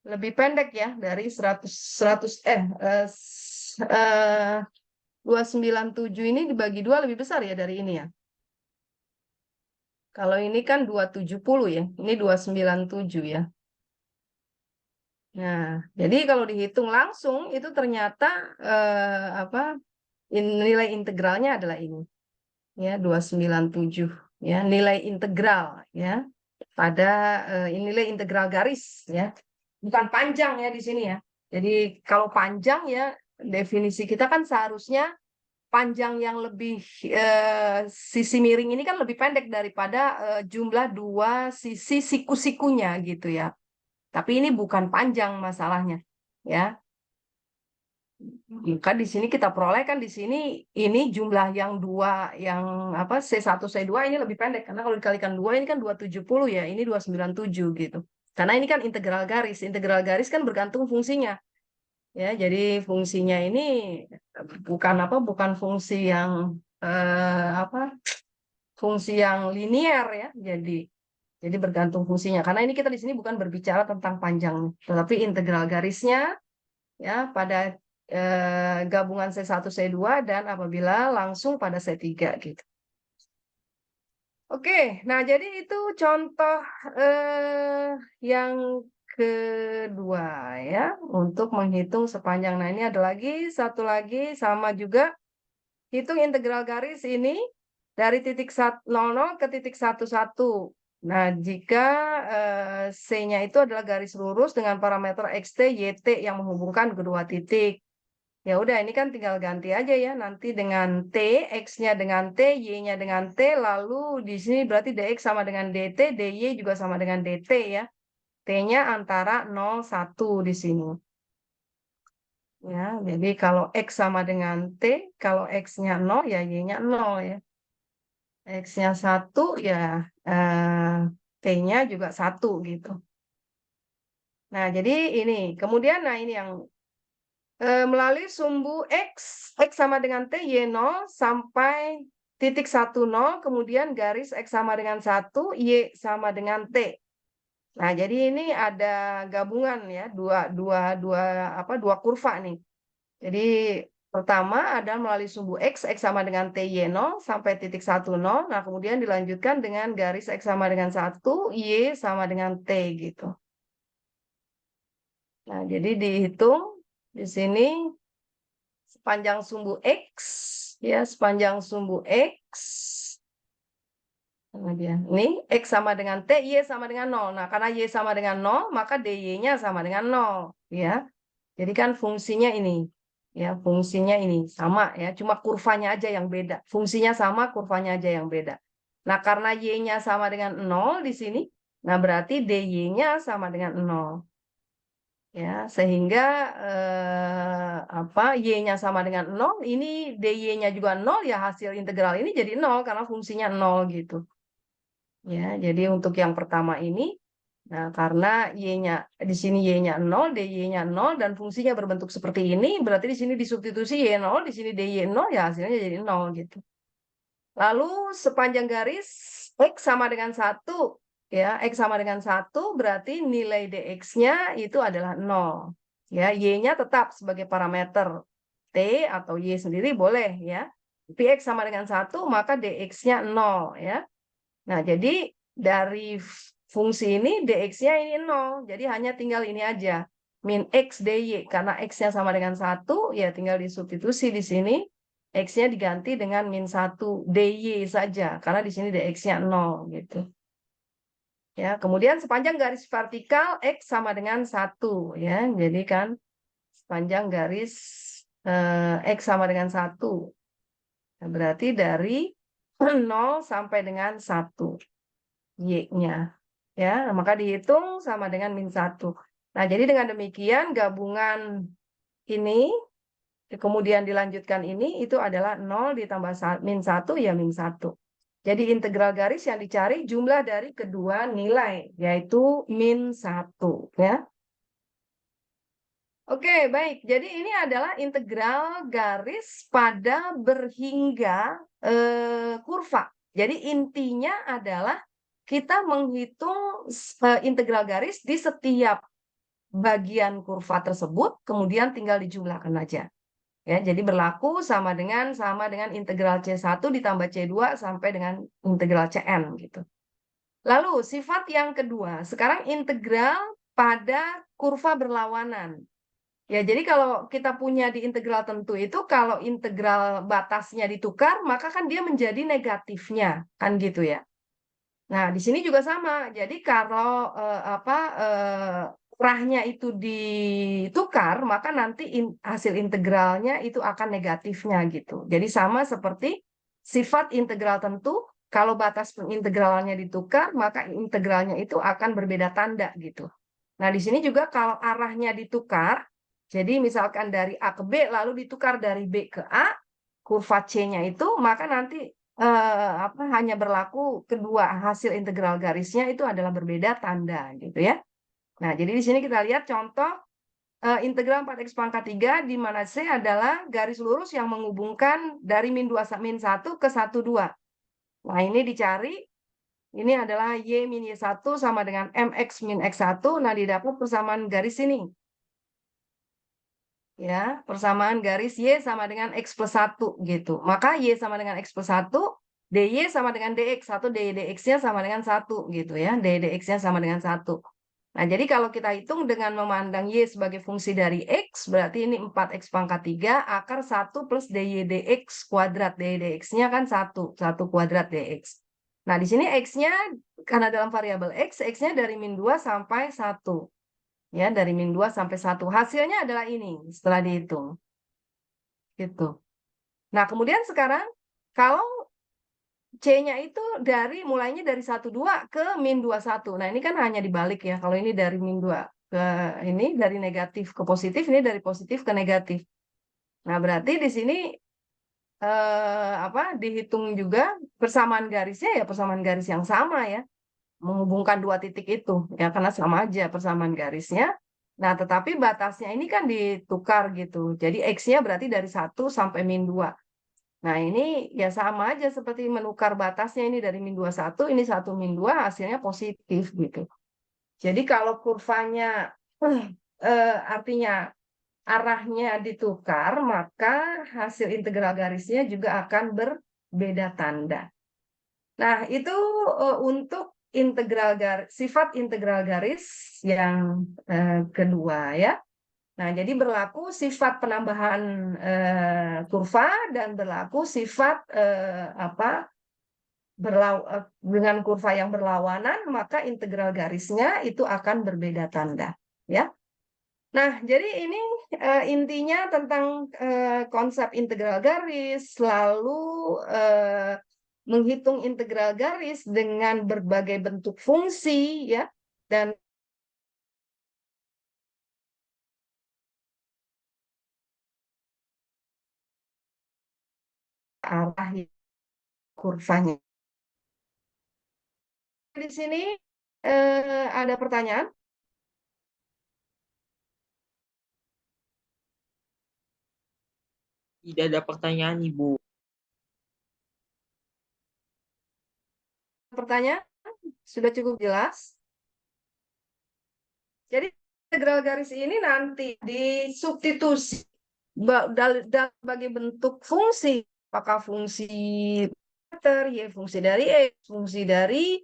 Lebih pendek ya dari 297 ini dibagi 2 lebih besar ya dari ini ya. Kalau ini kan 270 ya, ini 297 ya. Nah, jadi kalau dihitung langsung itu ternyata nilai integralnya adalah ini. Ya, 297 ya, nilai integral ya. Pada nilai integral garis ya. Bukan panjang ya di sini ya. Jadi kalau panjang ya definisi kita kan seharusnya panjang yang lebih sisi miring ini kan lebih pendek daripada jumlah dua sisi siku-sikunya gitu ya. Tapi ini bukan panjang masalahnya, ya. Maka di sini kita peroleh kan di sini ini jumlah yang dua yang apa C1 C2 ini lebih pendek karena kalau dikalikan 2 ini kan 270 ya, ini 297 gitu. Karena ini kan integral garis. Integral garis kan bergantung fungsinya. Ya, jadi fungsinya ini bukan apa bukan fungsi yang fungsi yang linier ya. Jadi bergantung fungsinya. Karena ini kita di sini bukan berbicara tentang panjang, tetapi integral garisnya ya pada gabungan C1 C2 dan apabila langsung pada C3 gitu. Oke, nah jadi itu contoh yang kedua ya untuk menghitung sepanjang. Nah, ini ada lagi satu lagi sama juga hitung integral garis ini dari titik 00 ke titik 11. Nah, jika C-nya itu adalah garis lurus dengan parameter XT, YT yang menghubungkan kedua titik. Ya udah, ini kan tinggal ganti aja ya. Nanti dengan T, X-nya dengan T, Y-nya dengan T, lalu di sini berarti DX sama dengan DT, DY juga sama dengan DT ya. T-nya antara 0, 1 di sini. Ya, jadi kalau X sama dengan T, kalau X-nya 0, ya Y-nya 0 ya. X-nya 1, ya T-nya juga 1 gitu. Nah, jadi ini. Kemudian, nah ini yang melalui sumbu X sama dengan T, Y0 sampai titik 10, kemudian garis X sama dengan 1, Y sama dengan T. Nah, jadi ini ada gabungan ya, dua kurva nih. Jadi pertama ada melalui sumbu X sama dengan T, Y0 sampai titik 10. Nah, kemudian dilanjutkan dengan garis X sama dengan 1, Y sama dengan T gitu. Nah, jadi dihitung di sini sepanjang sumbu X, ya, sepanjang sumbu X. Kemudian ini X sama dengan T, Y sama dengan 0. Nah, karena Y sama dengan 0, maka DY-nya sama dengan 0. Ya. Jadi kan fungsinya ini. Ya, fungsinya ini sama ya, cuma kurvanya aja yang beda. Fungsinya sama, kurvanya aja yang beda. Nah, karena Y-nya sama dengan 0 di sini, nah berarti DY-nya sama dengan 0. Ya, sehingga y-nya sama dengan 0, ini dy-nya juga 0, ya hasil integral ini jadi 0 karena fungsinya 0 gitu. Ya, jadi untuk yang pertama ini, nah karena y-nya di sini y-nya 0, dy-nya 0 dan fungsinya berbentuk seperti ini, berarti di sini disubstitusi y 0, di sini dy 0, ya hasilnya jadi 0 gitu. Lalu sepanjang garis x sama dengan 1, ya, x sama dengan 1 berarti nilai dx-nya itu adalah 0. Ya, y-nya tetap sebagai parameter t atau y sendiri boleh ya. Tapi x sama dengan 1 maka dx-nya 0 ya. Nah, jadi dari fungsi ini dx-nya ini 0. Jadi hanya tinggal ini aja. Min x dy. Karena x-nya sama dengan 1, ya tinggal disubstitusi di sini. X-nya diganti dengan min 1 dy saja. Karena di sini dx-nya 0 gitu. Ya, kemudian sepanjang garis vertikal x sama dengan 1 ya. Jadi kan sepanjang garis x sama dengan 1. Nah, berarti dari 0 sampai dengan 1 y-nya. Ya, maka dihitung sama dengan min 1. Nah, jadi dengan demikian gabungan ini kemudian dilanjutkan ini itu adalah 0 ditambah min 1 ya min 1. Jadi integral garis yang dicari jumlah dari kedua nilai yaitu min 1 ya. Oke, baik. Jadi ini adalah integral garis pada berhingga kurva. Jadi intinya adalah kita menghitung integral garis di setiap bagian kurva tersebut, kemudian tinggal dijumlahkan aja. Ya, jadi berlaku sama dengan integral C1 ditambah C2 sampai dengan integral Cn gitu. Lalu sifat yang kedua, sekarang integral pada kurva berlawanan. Ya, jadi kalau kita punya di integral tentu itu, kalau integral batasnya ditukar, maka kan dia menjadi negatifnya, kan gitu ya. Nah, di sini juga sama. Jadi kalau kurahnya itu ditukar, maka nanti hasil integralnya itu akan negatifnya gitu. Jadi sama seperti sifat integral tentu, kalau batas integralnya ditukar, maka integralnya itu akan berbeda tanda gitu. Nah, di sini juga kalau arahnya ditukar, jadi misalkan dari A ke B lalu ditukar dari B ke A, kurva C-nya itu, maka nanti hanya berlaku kedua hasil integral garisnya itu adalah berbeda tanda gitu ya. Nah, jadi di sini kita lihat contoh integral 4x pangkat 3 di mana C adalah garis lurus yang menghubungkan dari min 2 min 1 ke 1 2. Nah, ini dicari. Ini adalah Y min Y1 sama dengan MX min X1. Nah, didapat persamaan garis ini. Ya, persamaan garis Y sama dengan X plus 1 gitu. Maka Y sama dengan X plus 1, DY sama dengan DX. 1 DX-nya sama dengan 1 gitu ya. DX-nya sama dengan 1. Nah, jadi kalau kita hitung dengan memandang Y sebagai fungsi dari X, berarti ini 4X pangkat 3, akar 1 plus DY DX kuadrat. DY DX-nya kan 1, 1 kuadrat DX. Nah, di sini X-nya, karena dalam variabel X, X-nya dari min 2 sampai 1. Ya, dari min 2 sampai 1. Hasilnya adalah ini, setelah dihitung. Gitu. Nah, kemudian sekarang, kalau C-nya itu mulainya dari 1,2 ke min 21. Nah, ini kan hanya dibalik ya. Kalau ini dari min 2 ke ini, dari negatif ke positif, ini dari positif ke negatif. Nah, berarti di sini dihitung juga persamaan garisnya ya persamaan garis yang sama ya. Menghubungkan dua titik itu ya karena sama aja persamaan garisnya. Nah, tetapi batasnya ini kan ditukar gitu. Jadi X-nya berarti dari 1 sampai min 2. Nah, ini ya sama aja seperti menukar batasnya ini dari min 21, ini 1 min 2 hasilnya positif gitu. Jadi kalau kurvanya artinya arahnya ditukar, maka hasil integral garisnya juga akan berbeda tanda. Nah, itu untuk sifat integral garis yang kedua ya. Nah, jadi berlaku sifat penambahan kurva dan berlaku sifat dengan kurva yang berlawanan, maka integral garisnya itu akan berbeda tanda ya. Nah, jadi ini intinya tentang konsep integral garis, lalu menghitung integral garis dengan berbagai bentuk fungsi ya, dan arah kurvanya. Di sini ada pertanyaan? Tidak ada pertanyaan, Ibu. Pertanyaan sudah cukup jelas. Jadi integral garis ini nanti disubstitusi sebagai bentuk fungsi, apakah fungsi meter, y fungsi dari x, fungsi dari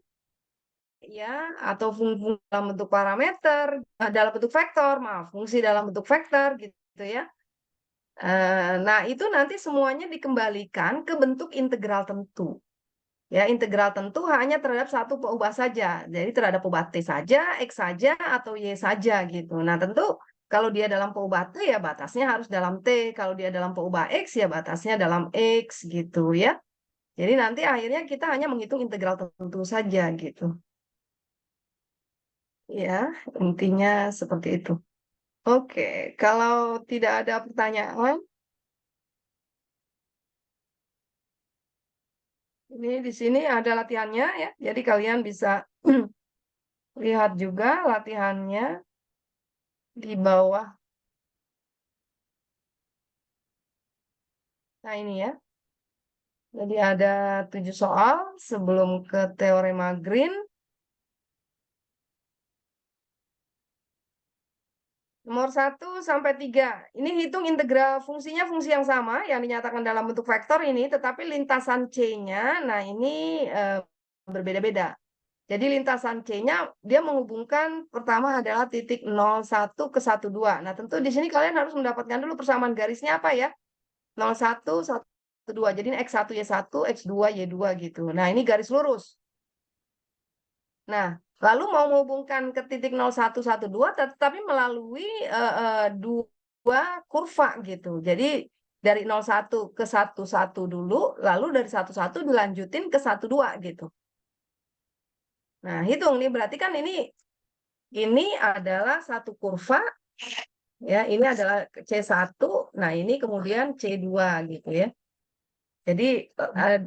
ya, atau fungsi dalam bentuk parameter, dalam bentuk vektor, maaf, fungsi dalam bentuk vektor gitu ya. Nah, itu nanti semuanya dikembalikan ke bentuk integral tentu. Ya, integral tentu hanya terhadap satu peubah saja. Jadi terhadap peubah T saja, X saja, atau Y saja gitu. Nah, tentu kalau dia dalam peubah T ya batasnya harus dalam T. Kalau dia dalam peubah X ya batasnya dalam X gitu ya. Jadi nanti akhirnya kita hanya menghitung integral tentu saja gitu. Ya, intinya seperti itu. Oke, kalau tidak ada pertanyaan, ini di sini ada latihannya ya. Jadi kalian bisa lihat juga latihannya di bawah. Nah, ini ya. Jadi ada 7 soal sebelum ke teorema Green. Nomor 1 sampai 3. Ini hitung integral fungsinya fungsi yang sama yang dinyatakan dalam bentuk vektor ini, tetapi lintasan C-nya, nah ini berbeda-beda. Jadi lintasan C-nya dia menghubungkan pertama adalah titik 01 ke 12. Nah, tentu di sini kalian harus mendapatkan dulu persamaan garisnya apa ya? 01, 12. Jadi ini X1, Y1, X2, Y2 gitu. Nah, ini garis lurus. Nah, lalu mau menghubungkan ke titik 0112 tetapi melalui dua kurva gitu. Jadi dari 01 ke 11 dulu, lalu dari 11 dilanjutin ke 12 gitu. Nah, hitung nih berarti kan ini adalah satu kurva ya, ini adalah C1, nah ini kemudian C2 gitu ya. Jadi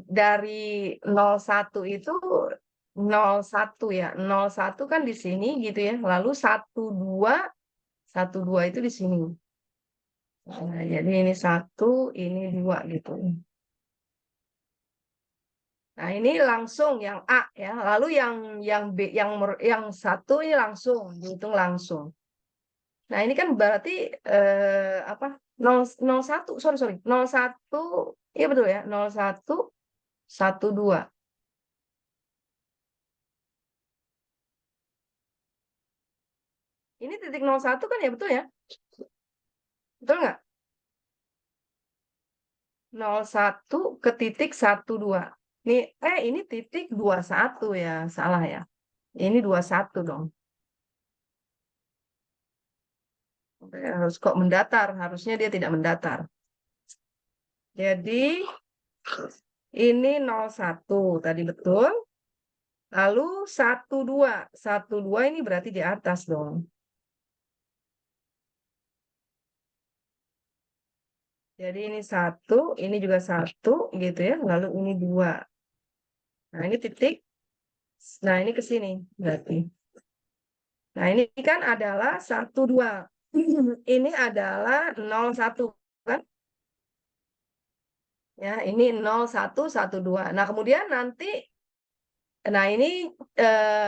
dari 01 itu 01 ya. 01 kan di sini gitu ya. Lalu 12 itu di sini. Nah, jadi ini 1, ini 2 gitu. Nah, ini langsung yang A ya. Lalu yang B yang 1 ini langsung dihitung langsung. Nah, ini kan berarti apa? 01, sorry. 01, iya betul ya. 01 12. Ini titik 01 kan ya betul ya? Betul nggak? 01 ke titik 12. Ini titik 21 ya, salah ya. Ini 21 dong. Harus kok mendatar, harusnya dia tidak mendatar. Jadi ini 01 tadi betul. Lalu 12. 12 ini berarti di atas dong. Jadi ini 1, ini juga 1 gitu ya. Lalu ini 2. Nah, ini titik. Nah, ini ke sini berarti. Nah, ini kan adalah 1, 2. Ini adalah 01 kan? Ya, ini 0112. Nah, kemudian nanti ini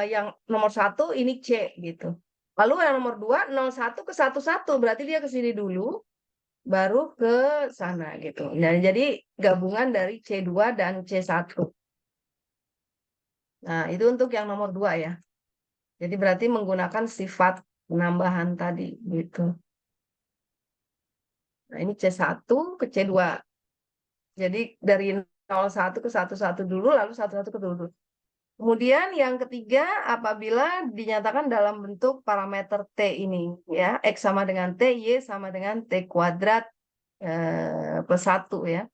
yang nomor 1 ini C gitu. Lalu yang nomor 2 01 ke 11 berarti dia ke sini dulu baru ke sana gitu. Nah, jadi gabungan dari C2 dan C1. Nah, itu untuk yang nomor 2 ya. Jadi berarti menggunakan sifat penambahan tadi gitu. Nah, ini C1 ke C2. Jadi dari 01 ke 11 dulu, lalu 11 ke dulu. Kemudian yang ketiga, apabila dinyatakan dalam bentuk parameter T ini, ya, X sama dengan T, Y sama dengan T kuadrat plus 1 ya.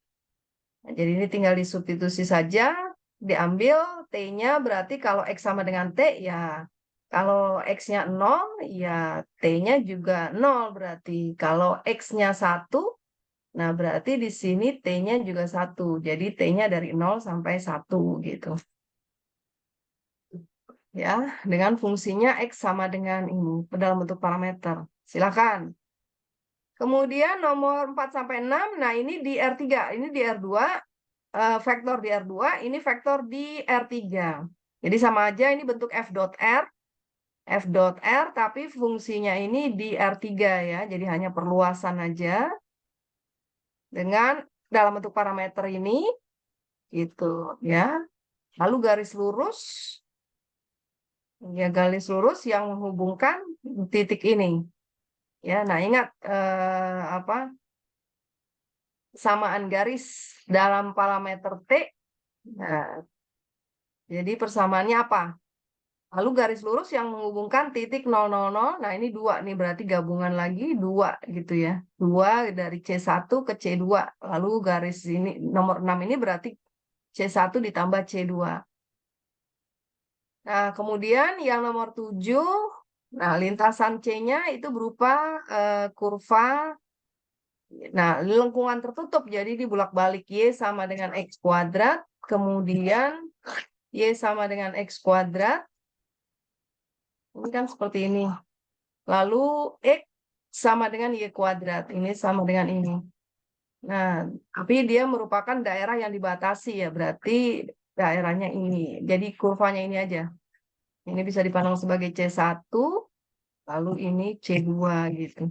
Nah, jadi ini tinggal disubstitusi saja, diambil T-nya berarti kalau X sama dengan T, ya kalau X-nya 0, ya T-nya juga 0 berarti. Kalau X-nya 1, Nah, berarti di sini T-nya juga 1. Jadi T-nya dari 0 sampai 1 gitu. Ya, dengan fungsinya X sama dengan ini dalam bentuk parameter. Silakan. Kemudian nomor 4 sampai 6, nah ini di R3, ini di R2, vektor di R2, ini vektor di R3. Jadi sama aja ini bentuk F dot R, F dot R, tapi fungsinya ini di R3 ya, jadi hanya perluasan aja dengan dalam bentuk parameter ini, gitu ya. Lalu garis lurus, ya garis lurus yang menghubungkan titik ini. Ya, nah ingat apa samaan garis dalam parameter T. Nah, jadi persamaannya apa? Lalu garis lurus yang menghubungkan titik 000, nah ini 2 nih, berarti gabungan lagi 2 gitu ya. 2 dari C1 ke C2. Lalu garis ini nomor 6 ini berarti C1 ditambah C2. Nah, kemudian yang nomor 7, nah lintasan C-nya itu berupa kurva, nah lengkungan tertutup, jadi dibulak-balik Y sama dengan X kuadrat, kemudian Y sama dengan X kuadrat, ini kan seperti ini. Lalu X sama dengan Y kuadrat, ini sama dengan ini. Nah, tapi dia merupakan daerah yang dibatasi ya, berarti daerahnya ini. Jadi kurvanya ini aja. Ini bisa dipandang sebagai C1, lalu ini C2 gitu.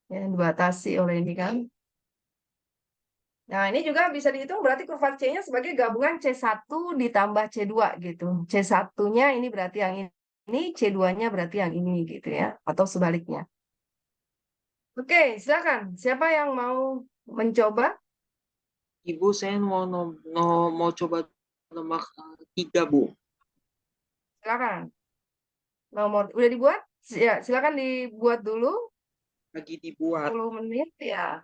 Ya, dibatasi oleh ini kan. Nah, ini juga bisa dihitung berarti kurva C-nya sebagai gabungan C1 ditambah C2 gitu. C1-nya ini berarti yang ini, C2-nya berarti yang ini gitu ya, atau sebaliknya. Oke, silakan. Siapa yang mau mencoba? Ibu, saya mau coba nomor 3, Bu. Silakan. Nomor udah dibuat? Ya, silakan dibuat dulu Lagi dibuat. 10 menit ya.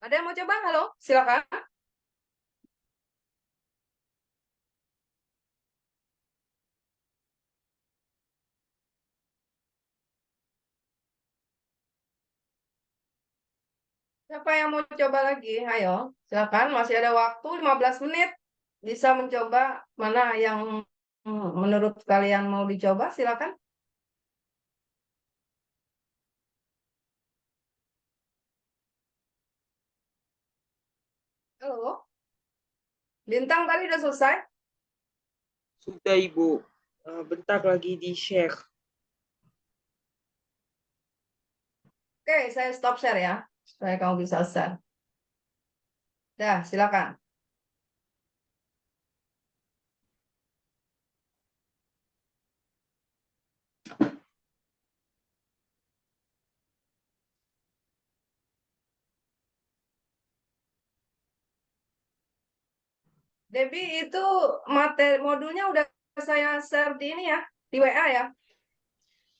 Ada yang mau coba? Halo, silakan. Siapa yang mau coba lagi? Ayo, silakan. Masih ada waktu 15 menit. Bisa mencoba mana yang menurut kalian mau dicoba, silakan. Halo, Bintang tadi udah selesai? Sudah Ibu. Bentar lagi di-share. Oke, saya stop share ya, supaya kamu bisa share. Dah, silakan. Debbie, itu materi modulnya udah saya share di ini ya, di WA ya.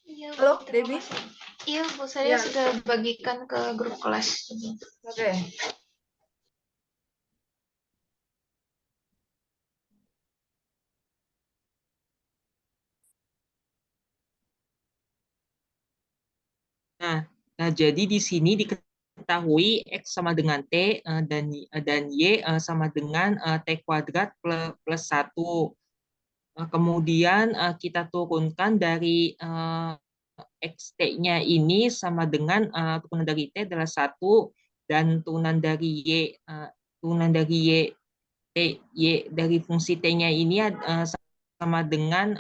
Iya, Bu, Halo, terima Debbie? kasih. Iya, Bu, saya Ya, sudah bagikan ke grup kelas. oke. Nah, jadi di sini diketahui X sama dengan T dan Y sama dengan T kuadrat plus 1. Kemudian kita turunkan dari XT-nya ini sama dengan turunan dari T adalah 1 dan turunan dari Y dari fungsi T-nya ini sama dengan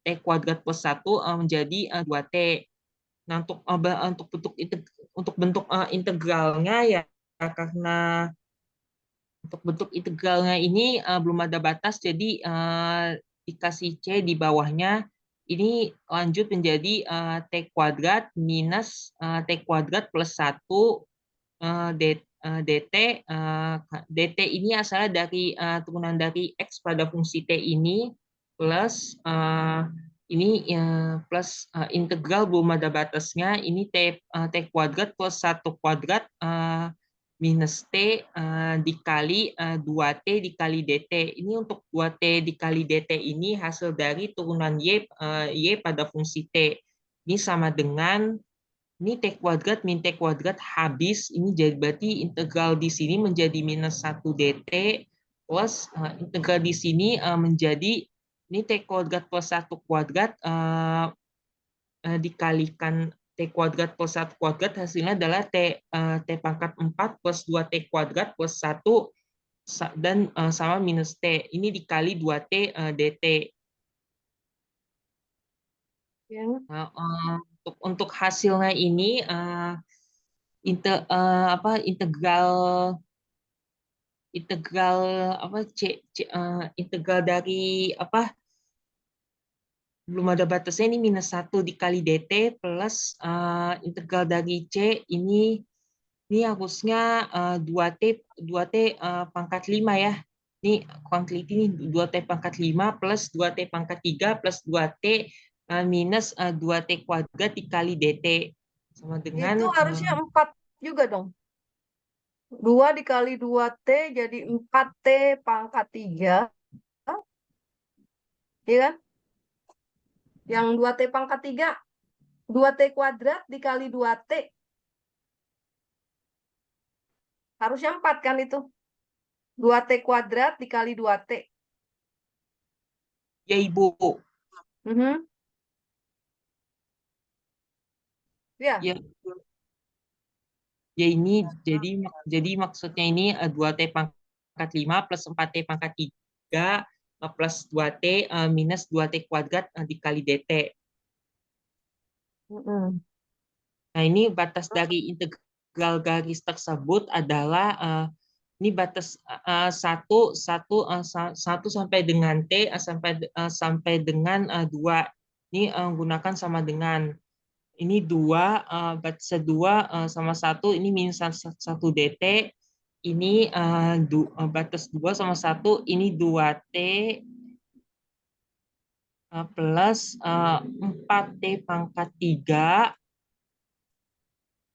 T kuadrat plus 1 menjadi 2T. Nah, untuk bentuk integralnya ya karena untuk bentuk integralnya ini belum ada batas, jadi dikasih C di bawahnya. Ini lanjut menjadi T kuadrat minus T kuadrat plus 1 dt. dt ini asalnya dari turunan dari X pada fungsi T ini plus ini plus integral belum ada batasnya. Ini T kuadrat plus 1 kuadrat minus T dikali 2T dikali DT. Ini untuk 2T dikali DT ini hasil dari turunan Y pada fungsi T. Ini sama dengan, ini T kuadrat min T kuadrat habis. Ini jadi berarti integral di sini menjadi minus 1 DT plus integral di sini menjadi, ini T kuadrat plus 1 kuadrat dikalikan T kuadrat plus 1 kuadrat, hasilnya adalah T pangkat 4 plus 2T kuadrat plus 1 dan sama minus T. Ini dikali 2T dt. Ya. Nah, untuk hasilnya ini integral integral apa integral dari apa, belum ada batasnya, ini minus 1 dikali dt plus integral dari C ini harusnya 2T 2T pangkat 5 ya. Ini kurang teliti nih, 2T pangkat 5 plus 2T pangkat 3 plus 2T minus 2T kuadrat dikali dt sama dengan Itu harusnya 4 juga dong. 2 dikali 2T jadi 4T pangkat 3. Iya kan? Yang 2T pangkat 3, 2T kuadrat dikali 2T. Harusnya 4 kan itu. 2T kuadrat dikali 2T. ya Ibu. Mhm. Ya. Ya, ya ini jadi maksudnya ini 2T pangkat 5 plus 4T pangkat 3 plus 2T minus 2T kuadrat dikali dt. Mhm. Nah, ini batas dari integral garis tersebut adalah ini batas satu sampai dengan T sampai dengan 2. Ini gunakan sama dengan ini 2, batas 2 sama 1, ini minus 1 dt. Ini batas 2 sama 1, ini 2T plus 4T pangkat 3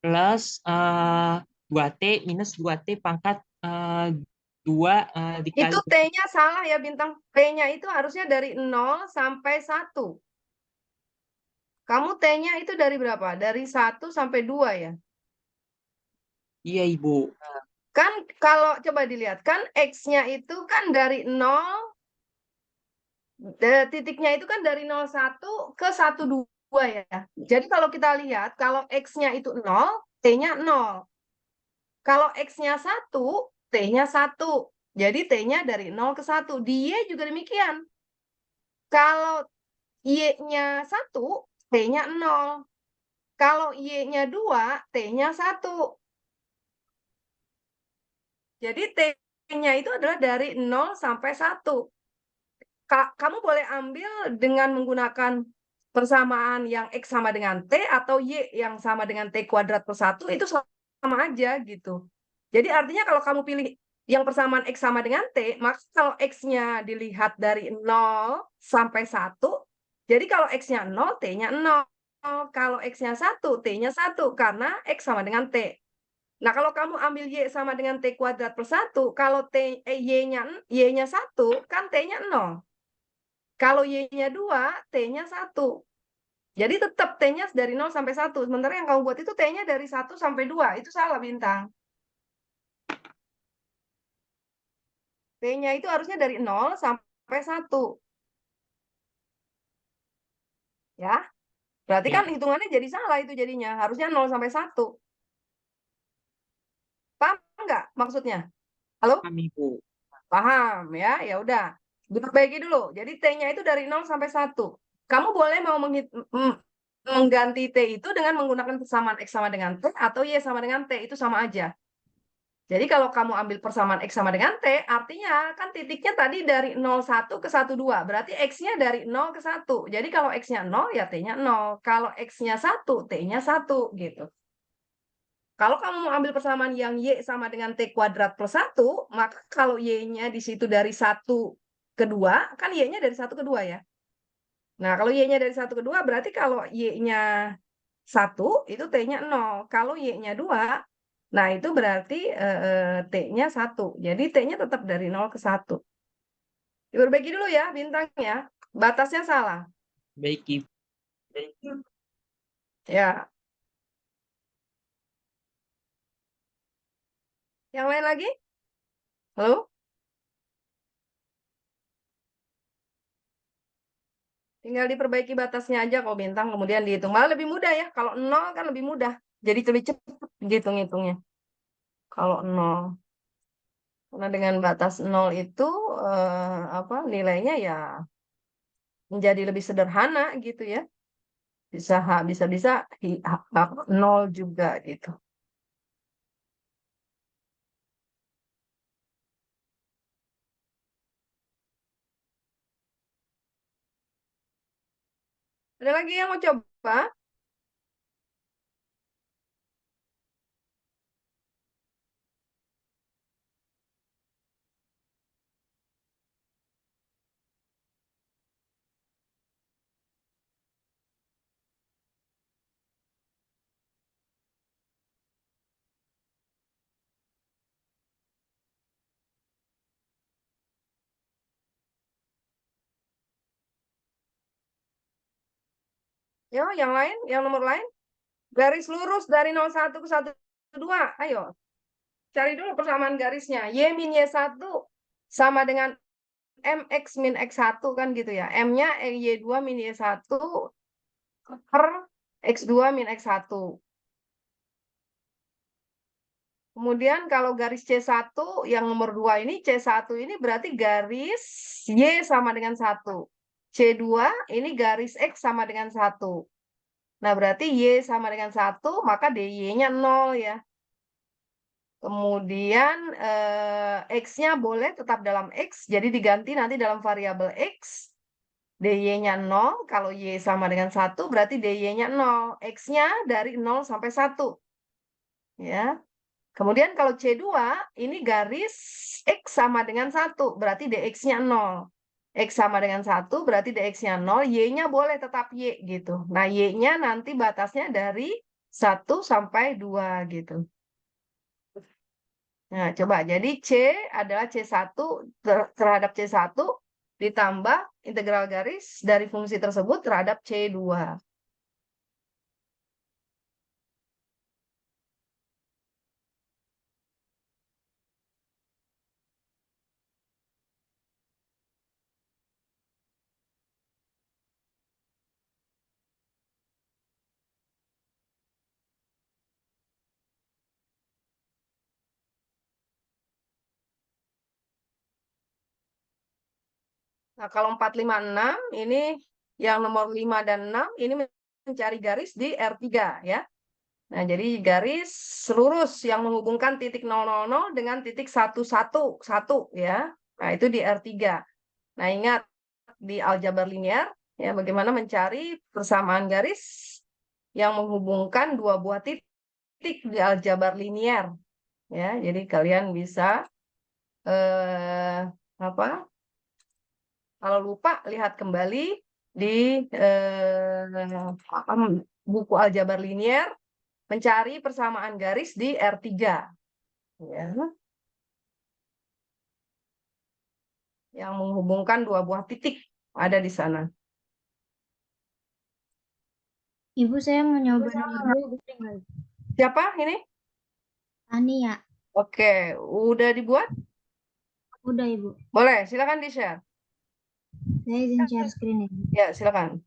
plus 2T minus 2T pangkat 2 dikali Itu T-nya salah ya Bintang. T-nya itu harusnya dari 0 sampai 1. Kamu T-nya itu dari berapa? Dari 1 sampai 2 ya? Iya, Ibu. Kan kalau coba dilihat, kan X-nya itu kan dari 0, titiknya itu kan dari 01 ke 12 ya. Jadi kalau kita lihat, kalau X-nya itu 0, T-nya 0. Kalau X-nya 1, T-nya 1. Jadi T-nya dari 0 ke 1. Di Y juga demikian. Kalau Y-nya 1, T-nya 0. Kalau Y-nya 2, T-nya 1. Jadi T-nya itu adalah dari 0 sampai 1. Kamu boleh ambil dengan menggunakan persamaan yang X sama dengan T atau Y yang sama dengan T kuadrat per 1, itu sama aja gitu. Jadi artinya kalau kamu pilih yang persamaan X sama dengan T, maka kalau X-nya dilihat dari 0 sampai 1, jadi kalau X-nya 0, T-nya 0. Kalau X-nya 1, T-nya 1, karena X sama dengan T. Nah, kalau kamu ambil Y sama dengan T kuadrat per 1, kalau Y-nya 1, kan T-nya 0. Kalau Y-nya 2, T-nya 1. Jadi tetap T-nya dari 0 sampai 1. Sementara yang kamu buat itu T-nya dari 1 sampai 2. Itu salah, Bintang. T-nya itu harusnya dari 0 sampai 1. Ya. Berarti Ya, kan hitungannya jadi salah itu jadinya. Harusnya 0 sampai 1. Paham nggak maksudnya? Halo? kami, Bu. Paham ya? Ya udah. Diperbaiki dulu. Jadi T-nya itu dari 0 sampai 1. Kamu boleh mau mengganti T itu dengan menggunakan persamaan X sama dengan T atau Y sama dengan T. Itu sama aja. Jadi kalau kamu ambil persamaan X sama dengan T, artinya kan titiknya tadi dari 01 ke 12. Berarti X-nya dari 0 ke 1. Jadi kalau X-nya 0, ya T-nya 0. Kalau X-nya 1, T-nya 1. Gitu. Kalau kamu mau ambil persamaan yang Y sama dengan T kuadrat plus 1, maka kalau Y-nya di situ dari 1 ke 2, kan Y-nya dari 1 ke 2 ya. Nah, kalau Y-nya dari 1 ke 2, berarti kalau Y-nya 1, itu T-nya 0. Kalau Y-nya 2, nah itu berarti T-nya 1. Jadi T-nya tetap dari 0 ke 1. Diperbaiki dulu ya bintangnya. Batasnya salah. Baik, Ibu. Ya. Yang lain lagi? Halo? Tinggal diperbaiki batasnya aja kok bintang, kemudian dihitung. Malah lebih mudah ya. Kalau 0 kan lebih mudah. Jadi lebih cepat gitu ngitungnya. Kalau 0. Karena dengan batas 0 itu nilainya ya menjadi lebih sederhana gitu ya. Bisa 0 juga gitu. Ada lagi yang mau coba? Ya, yang lain, yang nomor lain. Garis lurus dari 01 ke 12. Ayo, cari dulu persamaan garisnya. Y min Y1 sama dengan MX min X1 kan gitu ya. M-nya Y2 min Y1 per X2 min X1. Kemudian kalau garis C1 yang nomor 2 ini, C1 ini berarti garis Y sama dengan 1. C2 ini garis X sama dengan 1. Nah, berarti Y sama dengan 1, maka DY-nya 0 ya. Kemudian X-nya boleh tetap dalam X, jadi diganti nanti dalam variabel X. DY-nya 0, kalau Y sama dengan 1, berarti DY-nya 0. X-nya dari 0 sampai 1. Ya. Kemudian kalau C2, ini garis X sama dengan 1, berarti DX-nya 0. X sama dengan 1, berarti DX-nya 0, Y-nya boleh tetap Y gitu. Nah, Y-nya nanti batasnya dari 1 sampai 2 gitu. Nah, coba. Jadi C adalah C1 terhadap C1 ditambah integral garis dari fungsi tersebut terhadap C2. Nah, kalau 4, 5, 6, ini yang nomor 5 dan 6, ini mencari garis di R3 ya. Nah, jadi garis lurus yang menghubungkan titik 000 dengan titik 111 ya. Nah, itu di R3. Nah, ingat di aljabar linear ya bagaimana mencari persamaan garis yang menghubungkan dua buah titik di aljabar linear ya. Jadi kalian bisa apa? Kalau lupa lihat kembali di buku aljabar linear mencari persamaan garis di R3 ya. Yang menghubungkan dua buah titik ada di sana. Ibu, saya mau nyoba nomor 2, Ibu. Siapa ini? Tania. Oke, udah dibuat? Udah, Ibu. Boleh, silakan di-share. Saya izin share screen ya. Ya, silakan.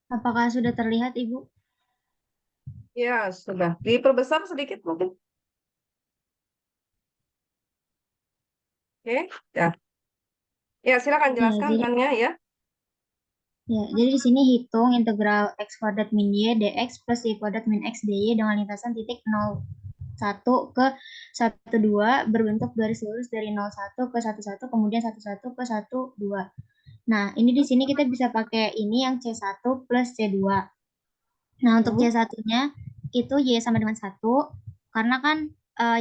Apakah sudah terlihat, Ibu? Ya, sudah. Diperbesar sedikit mungkin. Oke, ya. Ya, silakan Ya, jelaskan jadi Tania ya. jadi di sini hitung integral x kuadrat min y dx plus y kuadrat min x dy dengan lintasan titik 0,1 ke 1,2 berbentuk garis lurus dari 0,1 ke 1,1 kemudian 1,1 ke 1,2. Nah, ini di sini kita bisa pakai ini yang C1 plus C2. Nah, untuk C1-nya itu Y sama dengan 1, karena kan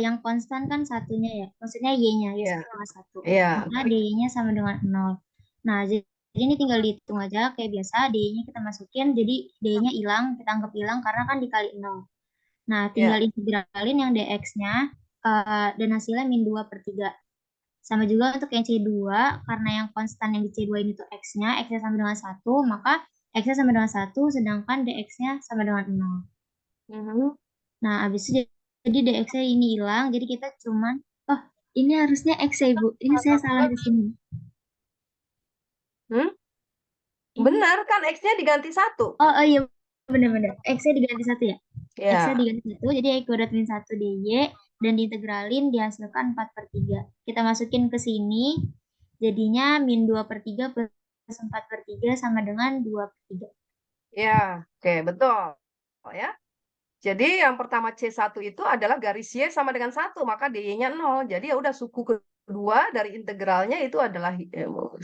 yang konstan kan satunya ya, maksudnya Y-nya, Y Iya. sama dengan 1. Iya. Maka DY-nya sama dengan 0. Nah, jadi ini tinggal dihitung aja kayak biasa, DY-nya kita masukin, jadi DY-nya hilang, kita anggap hilang karena kan dikali 0. Nah, tinggal integralin yang DX-nya, dan hasilnya min 2/3. Sama juga untuk yang C2, karena yang konstan yang di C2 ini tuh X-nya sama dengan 1, maka X-nya sama dengan 1, sedangkan DX-nya sama dengan 0. Nah, habis itu jadi DX-nya ini hilang, jadi kita cuman, oh, ini harusnya X ya, Ibu. Ini saya salah di sini. Benar, kan X-nya diganti 1. Oh iya, benar-benar. X-nya diganti 1 ya? Ya. X-nya diganti 1, jadi Y kuadrat min 1 DY, dan diintegralin dihasilkan 4/3. Kita masukin ke sini, jadinya min 2/3 plus 4/3 sama dengan 2/3. Ya, oke, betul. Ya. Jadi yang pertama C1 itu adalah garis Y sama dengan 1, maka DY-nya 0. Jadi ya udah suku kedua dari integralnya itu adalah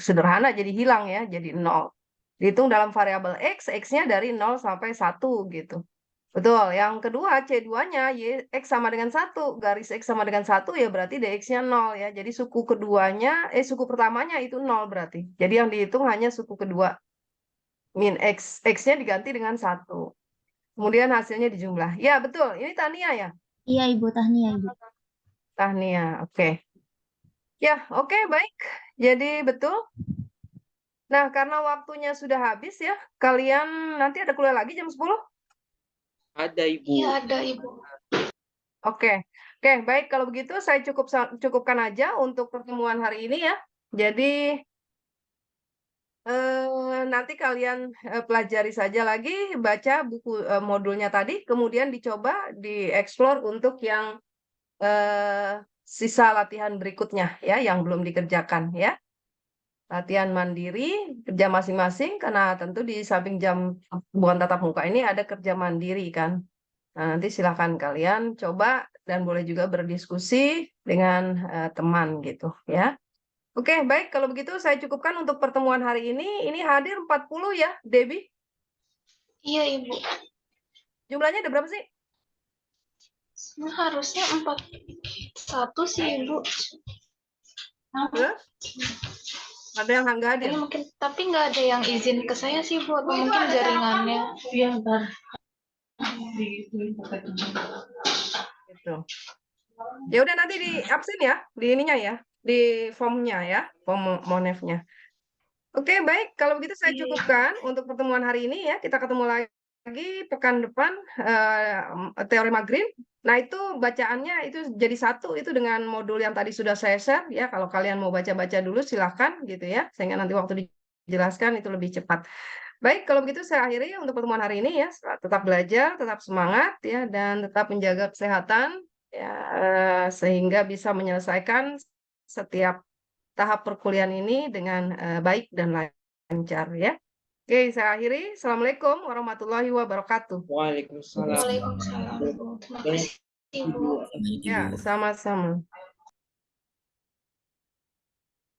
sederhana, jadi hilang ya, jadi 0. Dihitung dalam variabel X, X-nya dari 0 sampai 1 gitu. Betul. Yang kedua C2-nya X sama dengan 1, garis X sama dengan 1 ya berarti DX-nya 0 ya. Jadi suku keduanya, suku pertamanya itu 0 berarti. Jadi yang dihitung hanya suku kedua. Min X, X-nya diganti dengan 1. Kemudian hasilnya dijumlah. Ya, betul. Ini Tania ya? Iya, Ibu, Tania, Ibu. Tania, oke. Ya, oke, baik. Jadi betul. Nah, karena waktunya sudah habis ya, kalian nanti ada kuliah lagi jam 10? Ada, Ibu. Iya, ada Ibu. Oke, oke, baik. Kalau begitu saya cukupkan aja untuk pertemuan hari ini ya. Jadi nanti kalian pelajari saja lagi, baca buku modulnya tadi, kemudian dicoba dieksplor untuk yang sisa latihan berikutnya ya, yang belum dikerjakan ya. Latihan mandiri, kerja masing-masing, karena tentu di samping jam bukan tatap muka ini ada kerja mandiri kan. Nah, nanti silahkan kalian coba dan boleh juga berdiskusi dengan teman gitu ya. Oke, baik. Kalau begitu saya cukupkan untuk pertemuan hari ini. Ini hadir 40 ya, Debbie? Iya Ibu. Jumlahnya ada berapa sih? Harusnya 41 sih Ibu. Terus? Ada yang nggak hadir? Ini mungkin, tapi nggak ada yang izin ke saya sih Bu, atau mungkin jaringannya. Iya, ntar. Gitu. Ya udah nanti di absen ya, di ininya ya, di formnya ya, form monefnya. Oke, baik. Kalau begitu saya cukupkan untuk pertemuan hari ini ya. Kita ketemu lagi pekan depan teorema Green. Nah, itu bacaannya itu jadi satu itu dengan modul yang tadi sudah saya share ya. Kalau kalian mau baca-baca dulu silahkan gitu ya. Sehingga nanti waktu dijelaskan itu lebih cepat. Baik, kalau begitu saya akhiri untuk pertemuan hari ini ya. Tetap belajar, tetap semangat ya, dan tetap menjaga kesehatan ya, sehingga bisa menyelesaikan setiap tahap perkuliahan ini dengan baik dan lancar ya. Oke, saya akhiri. Assalamualaikum warahmatullahi wabarakatuh. Waalaikumsalam. Waalaikumsalam Ibu. Terima kasih Ibu. Ya, sama-sama.